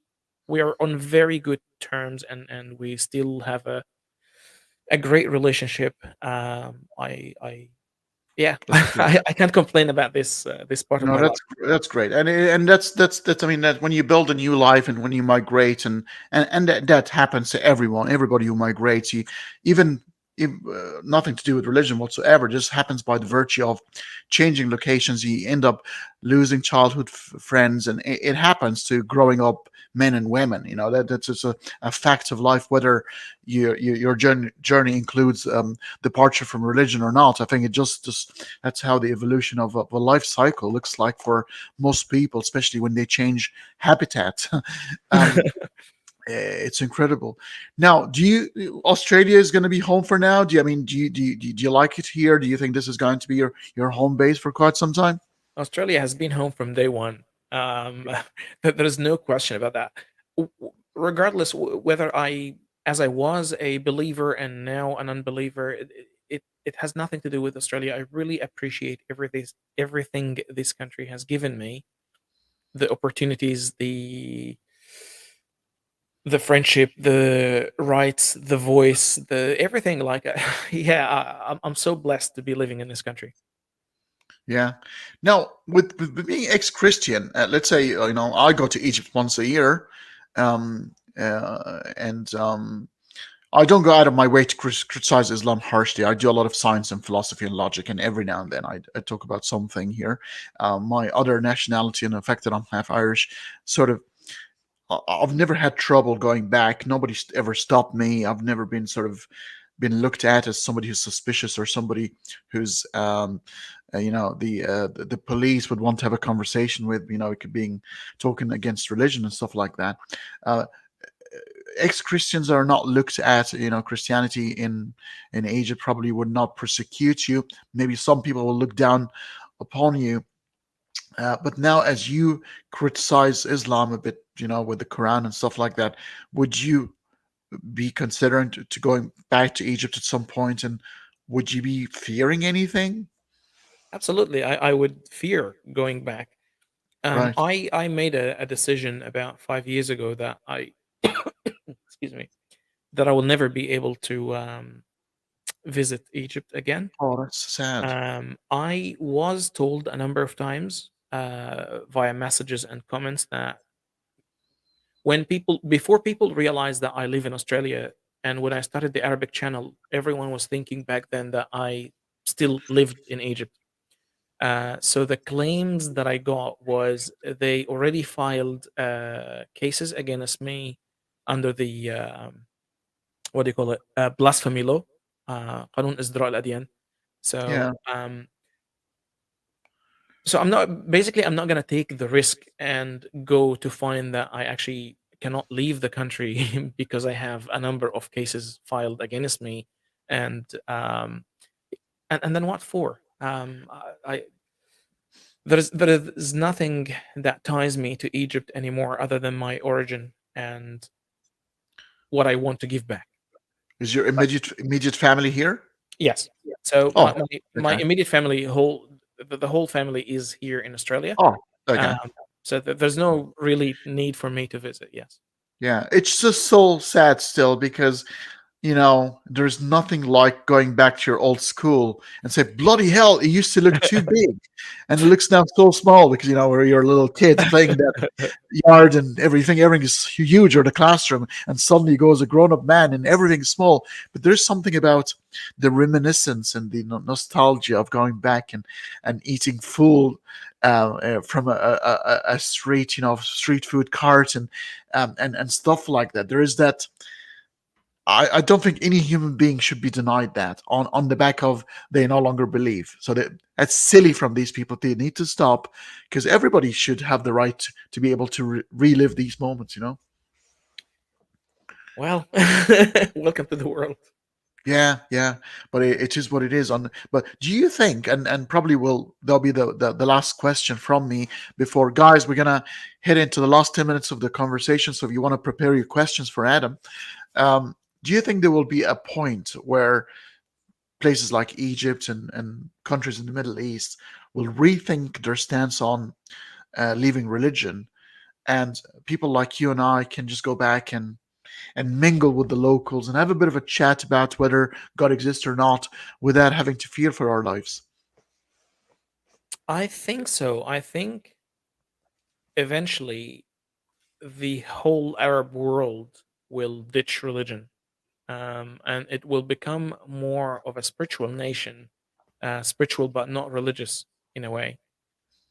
we are on very good terms, and we still have a great relationship. I yeah, That's good. I can't complain about this part of No, my life. that's great, and that's I mean that when you build a new life and when you migrate and that happens to everyone, everybody who migrates, you even if, nothing to do with religion whatsoever, just happens by the virtue of changing locations. You end up losing childhood friends, and it happens to growing up men and women. You know that's just a fact of life, whether your journey includes departure from religion or not. I think it just that's how the evolution of a life cycle looks like for most people, especially when they change habitat. It's incredible. Now, do you Australia is going to be home for now? Do you, I mean, do you like it here? Do you think this is going to be your home base for quite some time? Australia has been home from day one. There's no question about that. Regardless whether as I was a believer and now an unbeliever, it has nothing to do with Australia. I really appreciate everything this country has given me, the opportunities, the friendship, the rights, the voice, the everything. Like, yeah, I'm so blessed to be living in this country. Yeah. Now, with being ex-Christian, let's say I go to Egypt once a year, and I don't go out of my way to criticize Islam harshly. I do a lot of science and philosophy and logic, and every now and then I talk about something here. My other nationality and the fact that I'm half Irish, sort of, I've never had trouble going back. Nobody's ever stopped me. I've never been sort of been looked at as somebody who's suspicious or somebody who's the police would want to have a conversation with. It could being talking against religion and stuff like that. Uh, Ex-Christians are not looked at. Christianity in Egypt probably would not persecute you. Maybe some people will look down upon you. But now, as you criticize Islam a bit, with the Quran and stuff like that, would you be considering to going back to Egypt at some point, and would you be fearing anything? Absolutely, I would fear going back. Right. I made a decision about 5 years ago that I excuse me, that I will never be able to visit Egypt again. Oh, that's sad. I was told a number of times via messages and comments that before people realized that I live in Australia, and when I started the Arabic channel, everyone was thinking back then that I still lived in Egypt. So the claims that I got was they already filed cases against me under the what do you call it? Blasphemy law, قانون إزدراء الأديان. Yeah. So I'm not gonna take the risk and go to find that I actually cannot leave the country because I have a number of cases filed against me, and and then what for? I there is nothing that ties me to Egypt anymore other than my origin and what I want to give back. Is your Like, immediate family here? yes. So Oh, my okay. immediate family the whole family is here in Australia. Oh, okay. Um, so there's no really need for me to visit. Yes. Yeah, it's just so sad still because there's nothing like going back to your old school and say, bloody hell, it used to look too big. And it looks now so small because, where you're little kids playing in that yard and everything is huge, or the classroom. And suddenly you go as a grown up man and everything's small. But there's something about the reminiscence and the nostalgia of going back and eating food from a street, street food cart and stuff like that. There is that. I don't think any human being should be denied that on the back of they no longer believe. So that's silly from these people. They need to stop because everybody should have the right to be able to relive these moments. Well, welcome to the world. Yeah, yeah, but it is what it is. But do you think, and probably that'll be the last question from me before, guys, we're gonna head into the last 10 minutes of the conversation. So if you want to prepare your questions for Adam, um, do you think there will be a point where places like Egypt and countries in the Middle East will rethink their stance on leaving religion, and people like you and I can just go back and mingle with the locals and have a bit of a chat about whether God exists or not without having to fear for our lives. I think so. I think eventually the whole Arab world will ditch religion, and it will become more of a spiritual nation, spiritual but not religious in a way.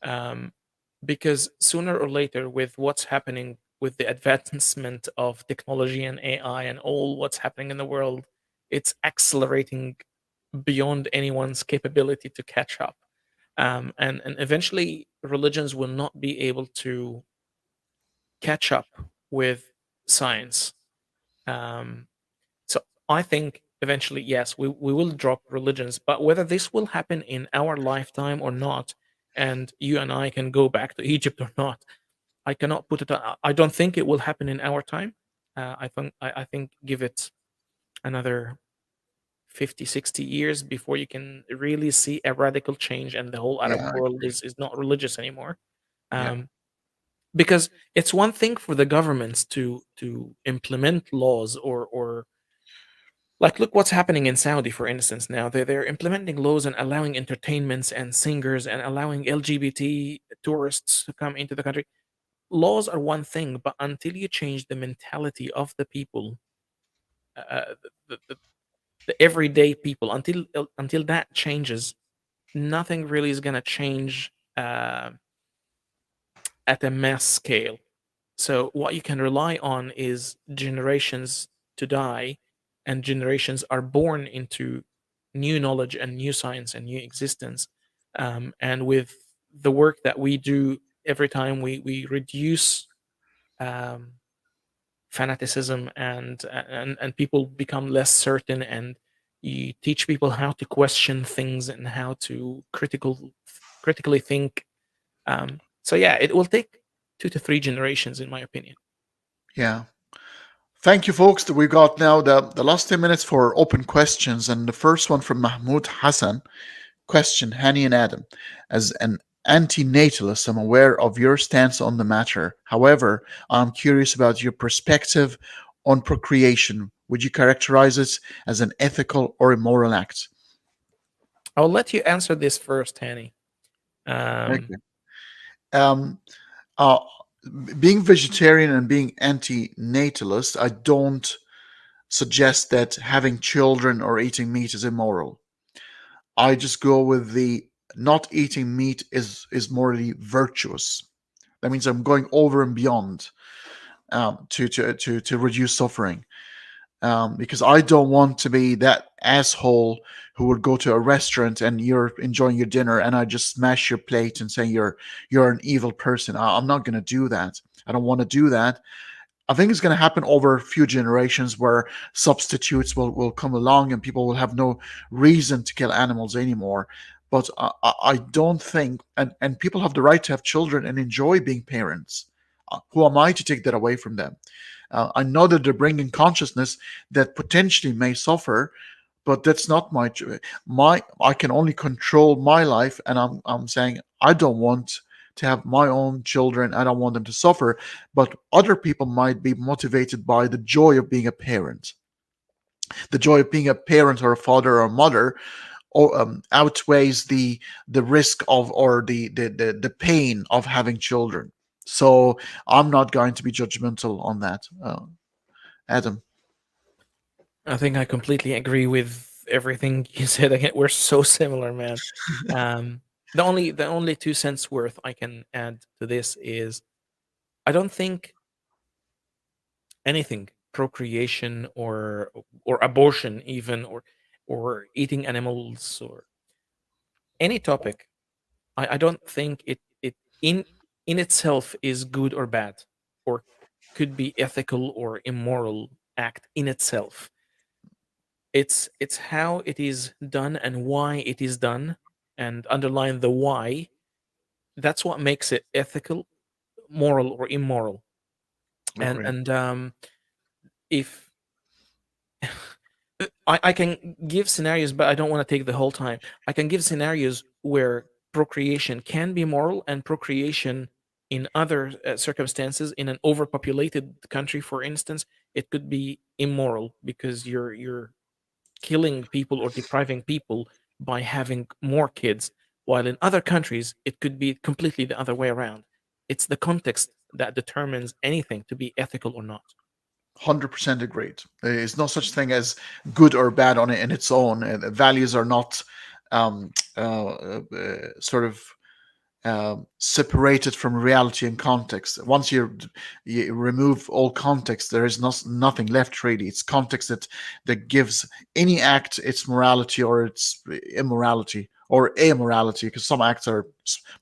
Um, because sooner or later, with what's happening with the advancement of technology and AI and all what's happening in the world, it's accelerating beyond anyone's capability to catch up. And eventually, religions will not be able to catch up with science. Um, so I think eventually, yes, we will drop religions, but whether this will happen in our lifetime or not, and you and I can go back to Egypt or not, I cannot put it. I don't think it will happen in our time. I think give it another 50, 60 years before you can really see a radical change and the whole Arab Yeah, I world agree. is not religious anymore. Yeah, Um, because it's one thing for the governments to implement laws or like look what's happening in Saudi, for instance. Now they're implementing laws and allowing entertainments and singers and allowing LGBT tourists to come into the country. Laws are one thing, but until you change the mentality of the people, the everyday people, until that changes, nothing really is gonna change at a mass scale. So what you can rely on is generations to die, and generations are born into new knowledge and new science and new existence. And with the work that we do, every time we reduce um, fanaticism and people become less certain, and you teach people how to question things and how to critically think. So yeah, it will take 2 to 3 generations, in my opinion. yeah. Thank you, folks. We got now the last 10 minutes for open questions. And the first one from Mahmoud Hassan. Question, Hani and Adam. As an anti-natalist, I'm aware of your stance on the matter. However, I'm curious about your perspective on procreation. Would you characterize it as an ethical or immoral act? I'll let you answer this first, Hanny. Um, Okay. Um, uh, Being vegetarian and being anti-natalist, I don't suggest that having children or eating meat is immoral. I just go with the not eating meat is morally virtuous. That means I'm going over and beyond to reduce suffering. Because I don't want to be that asshole who would go to a restaurant and you're enjoying your dinner and I just smash your plate and say you're an evil person. I'm not going to do that. I don't want to do that. I think it's going to happen over a few generations where substitutes will come along and people will have no reason to kill animals anymore. But I don't think, and people have the right to have children and enjoy being parents. Who am I to take that away from them? I know that they're bringing consciousness that potentially may suffer, but that's not my. I can only control my life, and I'm saying I don't want to have my own children. I don't want them to suffer, but other people might be motivated by the joy of being a parent. The joy of being a parent or a father or a mother outweighs the risk of or the pain of having children. So I'm not going to be judgmental on that. Adam. I think I completely agree with everything you said. Again, we're so similar, man. The only 2 cents worth I can add to this is I don't think anything, procreation or abortion, even or eating animals or any topic, I don't think it in itself is good or bad, or could be ethical or immoral act in itself. It's how it is done and why it is done, and underline the why. That's what makes it ethical, moral, or immoral. And Agree. and if I can give scenarios, but I don't want to take the whole time. I can give scenarios where procreation can be moral and procreation In other circumstances, in an overpopulated country, for instance, it could be immoral because you're killing people or depriving people by having more kids, while in other countries it could be completely the other way around. It's the context that determines anything to be ethical or not. 100% agreed. There's no such thing as good or bad on it in its own. Values are not sort of separated from reality and context. Once you remove all context, there is nothing left really. It's context that gives any act its morality or its immorality or amorality, because some acts are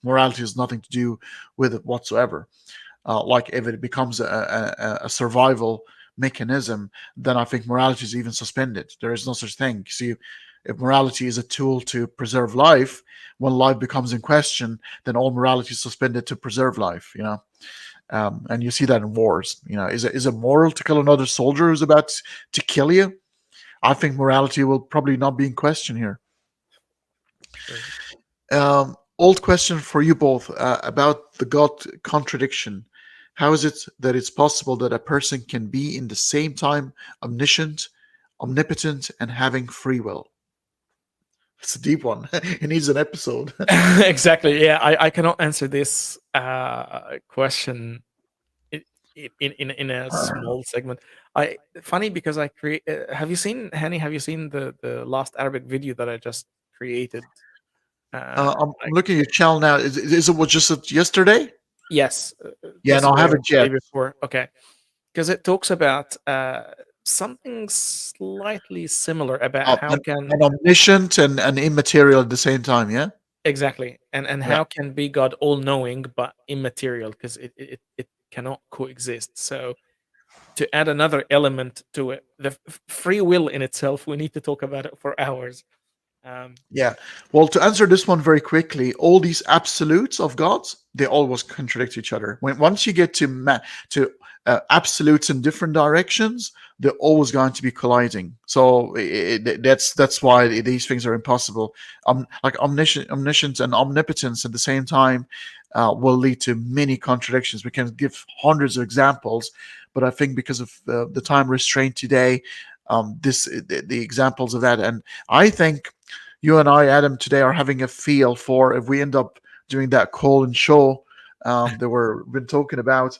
morality has nothing to do with it whatsoever. Like if it becomes a survival mechanism, then I think morality is even suspended. There is no such thing. See, if morality is a tool to preserve life, when life becomes in question, then all morality is suspended to preserve life. And you see that in wars. Is it moral to kill another soldier who's about to kill you? I think morality will probably not be in question here. True. Old question for you both about the God contradiction. How is it that it's possible that a person can be in the same time omniscient, omnipotent, and having free will? It's a deep one. It needs an episode. Exactly. Yeah, I cannot answer this question in, in a small segment. I funny because I create. Have you seen Hani? Have you seen the last Arabic video that I just created? I'm looking at your channel now. Is it was just yesterday? Yes, Yeah, no, I yesterday or haven't the yet. day before. Okay, because it talks about something slightly similar about how can And omniscient and immaterial at the same time. Yeah. exactly and Yeah. how can be God all knowing but immaterial because it cannot coexist. So to add another element to it, the free will in itself, we need to talk about it for hours. Um, Yeah. Well, to answer this one very quickly, all these absolutes of gods, they always contradict each other. Once you get to absolutes in different directions, they're always going to be colliding. So that's why these things are impossible. Like omniscience and omnipotence at the same time will lead to many contradictions. We can give hundreds of examples, but I think because of the time restraint today, the examples of that, and I think you and I, Adam, today are having a feel for if we end up doing that call and show that we've been talking about.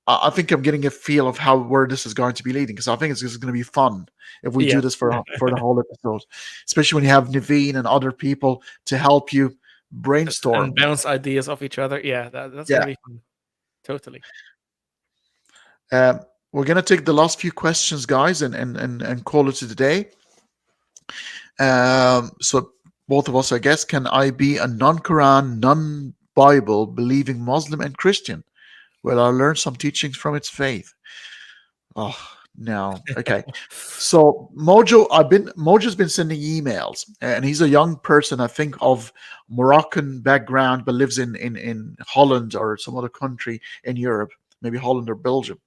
I think I'm getting a feel of where this is going to be leading, because I think it's going to be fun if we do yes, this for the whole episode, especially when you have Naveen and other people to help you and brainstorm. bounce ideas off each other. Yeah, that's Yeah. gonna be fun. Totally. Um, we're going to take the last few questions, guys, and call it a day. So both of us, I guess, can I be a non-Quran, non-Bible believing Muslim and Christian? Well, I learned some teachings from its faith. Oh, no. Okay. So Mojo's been sending emails, and he's a young person, I think, of Moroccan background, but lives in Holland or some other country in Europe, maybe Holland or Belgium.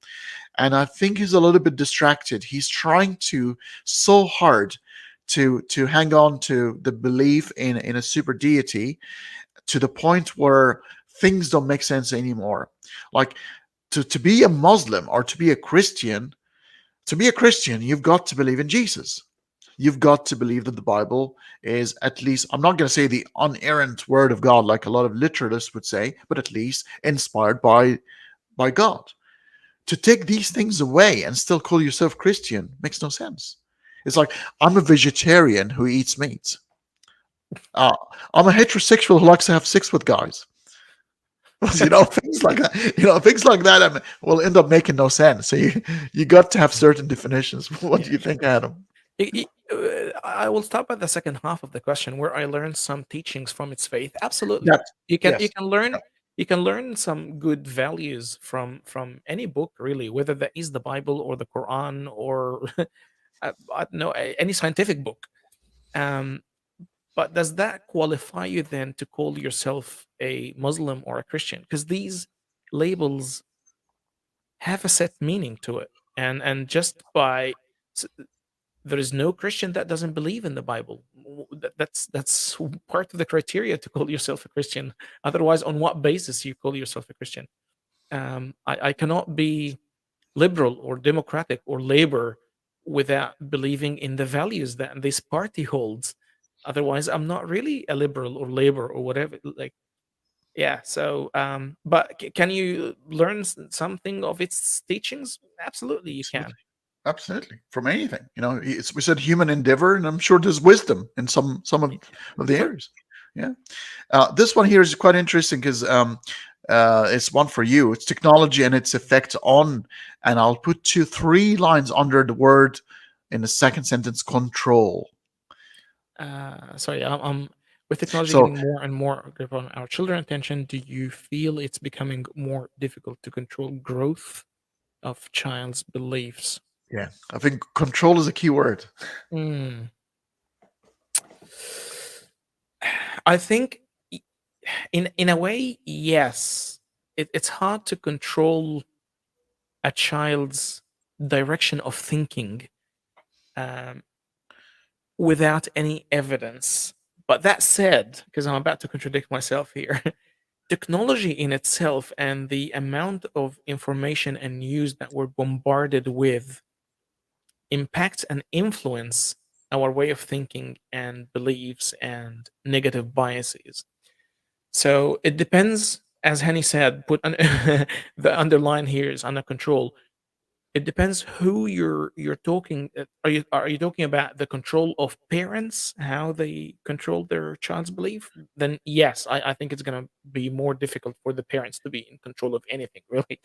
And I think he's a little bit distracted. He's trying to so hard to hang on to the belief in a super deity to the point where things don't make sense anymore. Like to be a Muslim or to be a Christian, you've got to believe in Jesus. You've got to believe that the Bible is, at least, I'm not going to say the unerrant word of God like a lot of literalists would say, but at least inspired by God. To take these things away and still call yourself Christian makes no sense. It's like, I'm a vegetarian who eats meat. Uh, I'm a heterosexual who likes to have sex with guys. Things like that. Things like that will end up making no sense. So you got to have certain definitions. What do Yeah. you think, Adam? I will start by the second half of the question where I learned some teachings from its faith. Absolutely. That You can you yes, can learn you can learn some good values from any book really, whether that is the Bible or the Quran or I don't know, any scientific book. Um, but does that qualify you then to call yourself a Muslim or a Christian? Because these labels have a set meaning to it, and just by there is no Christian that doesn't believe in the Bible. That's part of the criteria to call yourself a Christian. Otherwise, on what basis you call yourself a Christian? I cannot be liberal or democratic or labor without believing in the values that this party holds. Otherwise, I'm not really a liberal or labor or whatever. Like, yeah. So, but can you learn something of its teachings? Absolutely, you can. Absolutely. Absolutely. From anything. We said human endeavor, and I'm sure there's wisdom in some of the Sure. areas. Yeah. This one here is quite interesting because it's one for you. It's technology and its effect on, and I'll put 3 lines under the word in the second sentence, control. Sorry, with technology So, getting more and more grip on our children's attention, do you feel it's becoming more difficult to control growth of child's beliefs? yeah, I think control is a key word. Hmm. I think in a way, yes. It's hard to control a child's direction of thinking um, without any evidence. But that said, because I'm about to contradict myself here, technology in itself and the amount of information and news that we're bombarded with impacts and influence our way of thinking and beliefs and negative biases. So it depends, as Henny said, the underline here is under control. It depends who you're talking. Are you talking about the control of parents, how they control their child's belief? Then yes, I think it's gonna be more difficult for the parents to be in control of anything, really.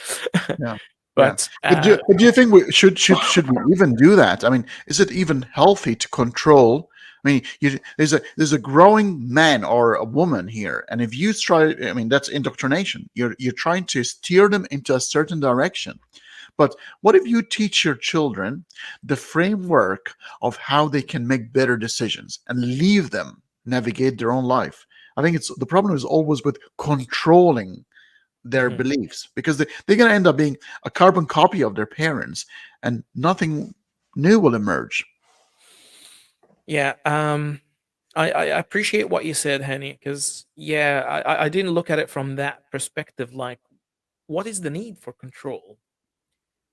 Yeah. Yeah. But But do you think we should we even do that? I mean, is it even healthy to control? I mean, there's a growing man or a woman here, and if you try, I mean, that's indoctrination. You're trying to steer them into a certain direction. But what if you teach your children the framework of how they can make better decisions and leave them navigate their own life? I think it's the problem is always with controlling their mhm. beliefs because they're going to end up being a carbon copy of their parents and nothing new will emerge. Yeah, I appreciate what you said, Henny, because yeah, I didn't look at it from that perspective. Like, what is the need for control?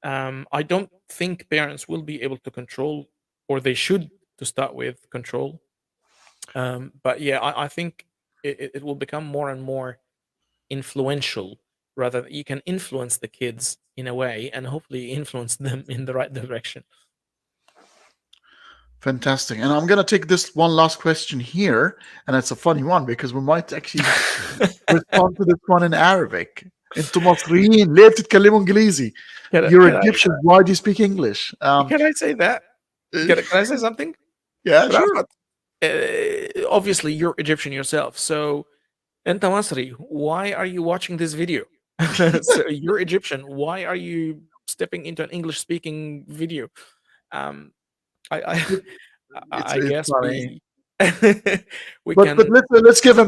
I don't think parents will be able to control, or they should to start with control. But yeah, I think it will become more and more influential. Rather, you can influence the kids in a way, and hopefully influence them in the right direction. Fantastic. And I'm going to take this one last question here, and it's a funny one because we might actually respond to this one in Arabic. انتم مصريين ليه بتتكلموا انجليزي? can I, You're can I Egyptian, why do you speak English? can I say that? Can I say something? Yeah, sure. Rafat, obviously you're Egyptian yourself, so أنت مصري, why are you watching this video? So you're Egyptian, why are you stepping into an English speaking video? Um, I I, I It's guess funny. we we But can. let's give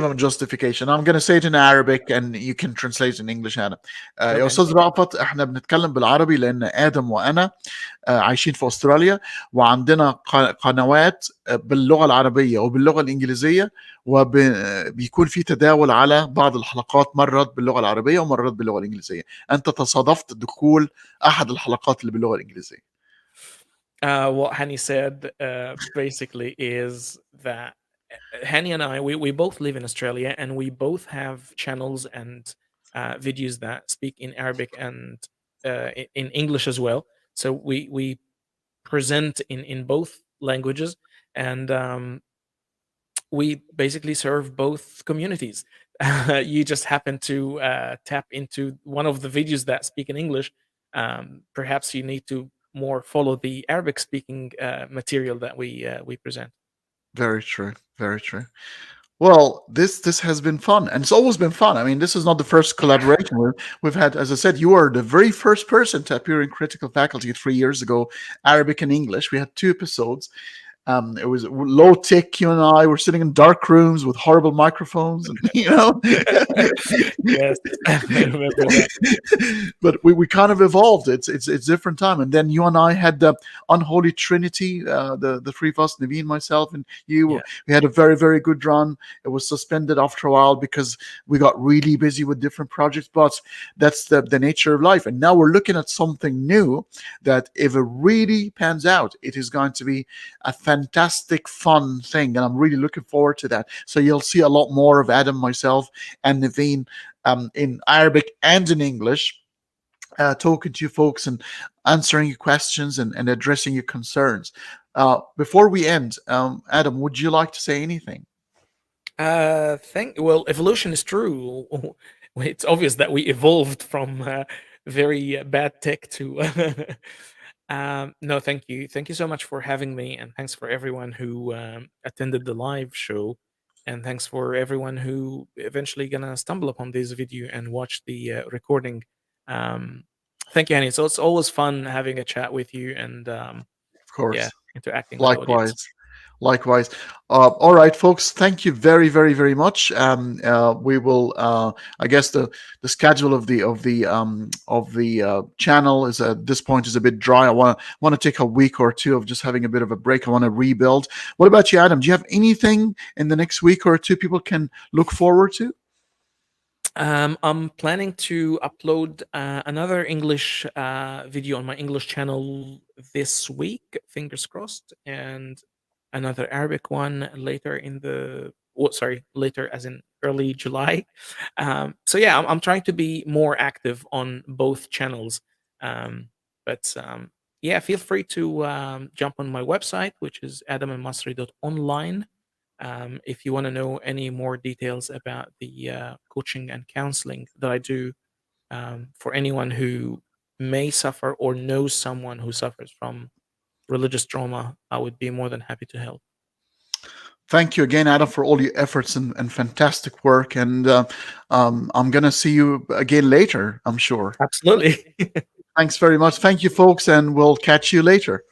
him a justification. I'm going to say it in Arabic and you can translate it in English. أنا يا Okay. أستاذ رأفت احنا بنتكلم بالعربي لأن آدم وأنا عايشين في أستراليا وعندنا قنوات باللغة العربية وباللغة الإنجليزية وبيكون في تداول على بعض الحلقات مرات باللغة العربية ومرات باللغة الإنجليزية. أنت تصادفت دخول أحد الحلقات اللي باللغة الإنجليزية. What Hani said basically is that Hani and I, we both live in Australia, and we both have channels and videos that speak in Arabic and in English as well. So we present in both languages, and we basically serve both communities. You just happen to tap into one of the videos that speak in English. Perhaps you need to more follow the Arabic speaking material that we present. Very true. Very true. Well, this has been fun, and it's always been fun. I mean, this is not the first collaboration we've had. As I said, you are the very first person to appear in Critical Faculty 3 years ago, Arabic and English. We had 2 episodes. It was low tech. You and I were sitting in dark rooms with horrible microphones, and Yes, I remember that. but we kind of evolved. It's different time. And then you and I had the unholy trinity, the three of us, Naveen, myself, and you. Yeah, We had a very very good run. It was suspended after a while because we got really busy with different projects. But that's the nature of life. And now we're looking at something new that, if it really pans out, it is going to be a fantastic, fun thing, and I'm really looking forward to that. So you'll see a lot more of Adam, myself, and Naveen in Arabic and in English, talking to you folks and answering your questions and addressing your concerns. Before we end, Adam, would you like to say anything? think well, evolution is true. It's obvious that we evolved from very bad tech to. No, thank you so much for having me, and thanks for everyone who attended the live show, and thanks for everyone who eventually gonna stumble upon this video and watch the recording. Um, Thank you, Annie. So it's always fun having a chat with you and Of yeah, course. interacting with the audience. Likewise. Likewise. All right, folks. Thank you very, very, very much. We will. I guess the schedule of the channel is at this point is a bit dry. I want to take a week or two of just having a bit of a break. I want to rebuild. What about you, Adam? Do you have anything in the next week or two people can look forward to? I'm planning to upload another English video on my English channel this week, fingers crossed, and another Arabic one later in the sorry, later as in early July. So yeah, I'm trying to be more active on both channels. Um, but yeah, feel free to jump on my website, which is adamelmasri.online. If you want to know any more details about the coaching and counseling that I do for anyone who may suffer or knows someone who suffers from religious trauma, I would be more than happy to help. Thank you again, Adam, for all your efforts and fantastic work. And I'm going to see you again later, I'm sure. Absolutely. Thanks very much. Thank you, folks, and we'll catch you later.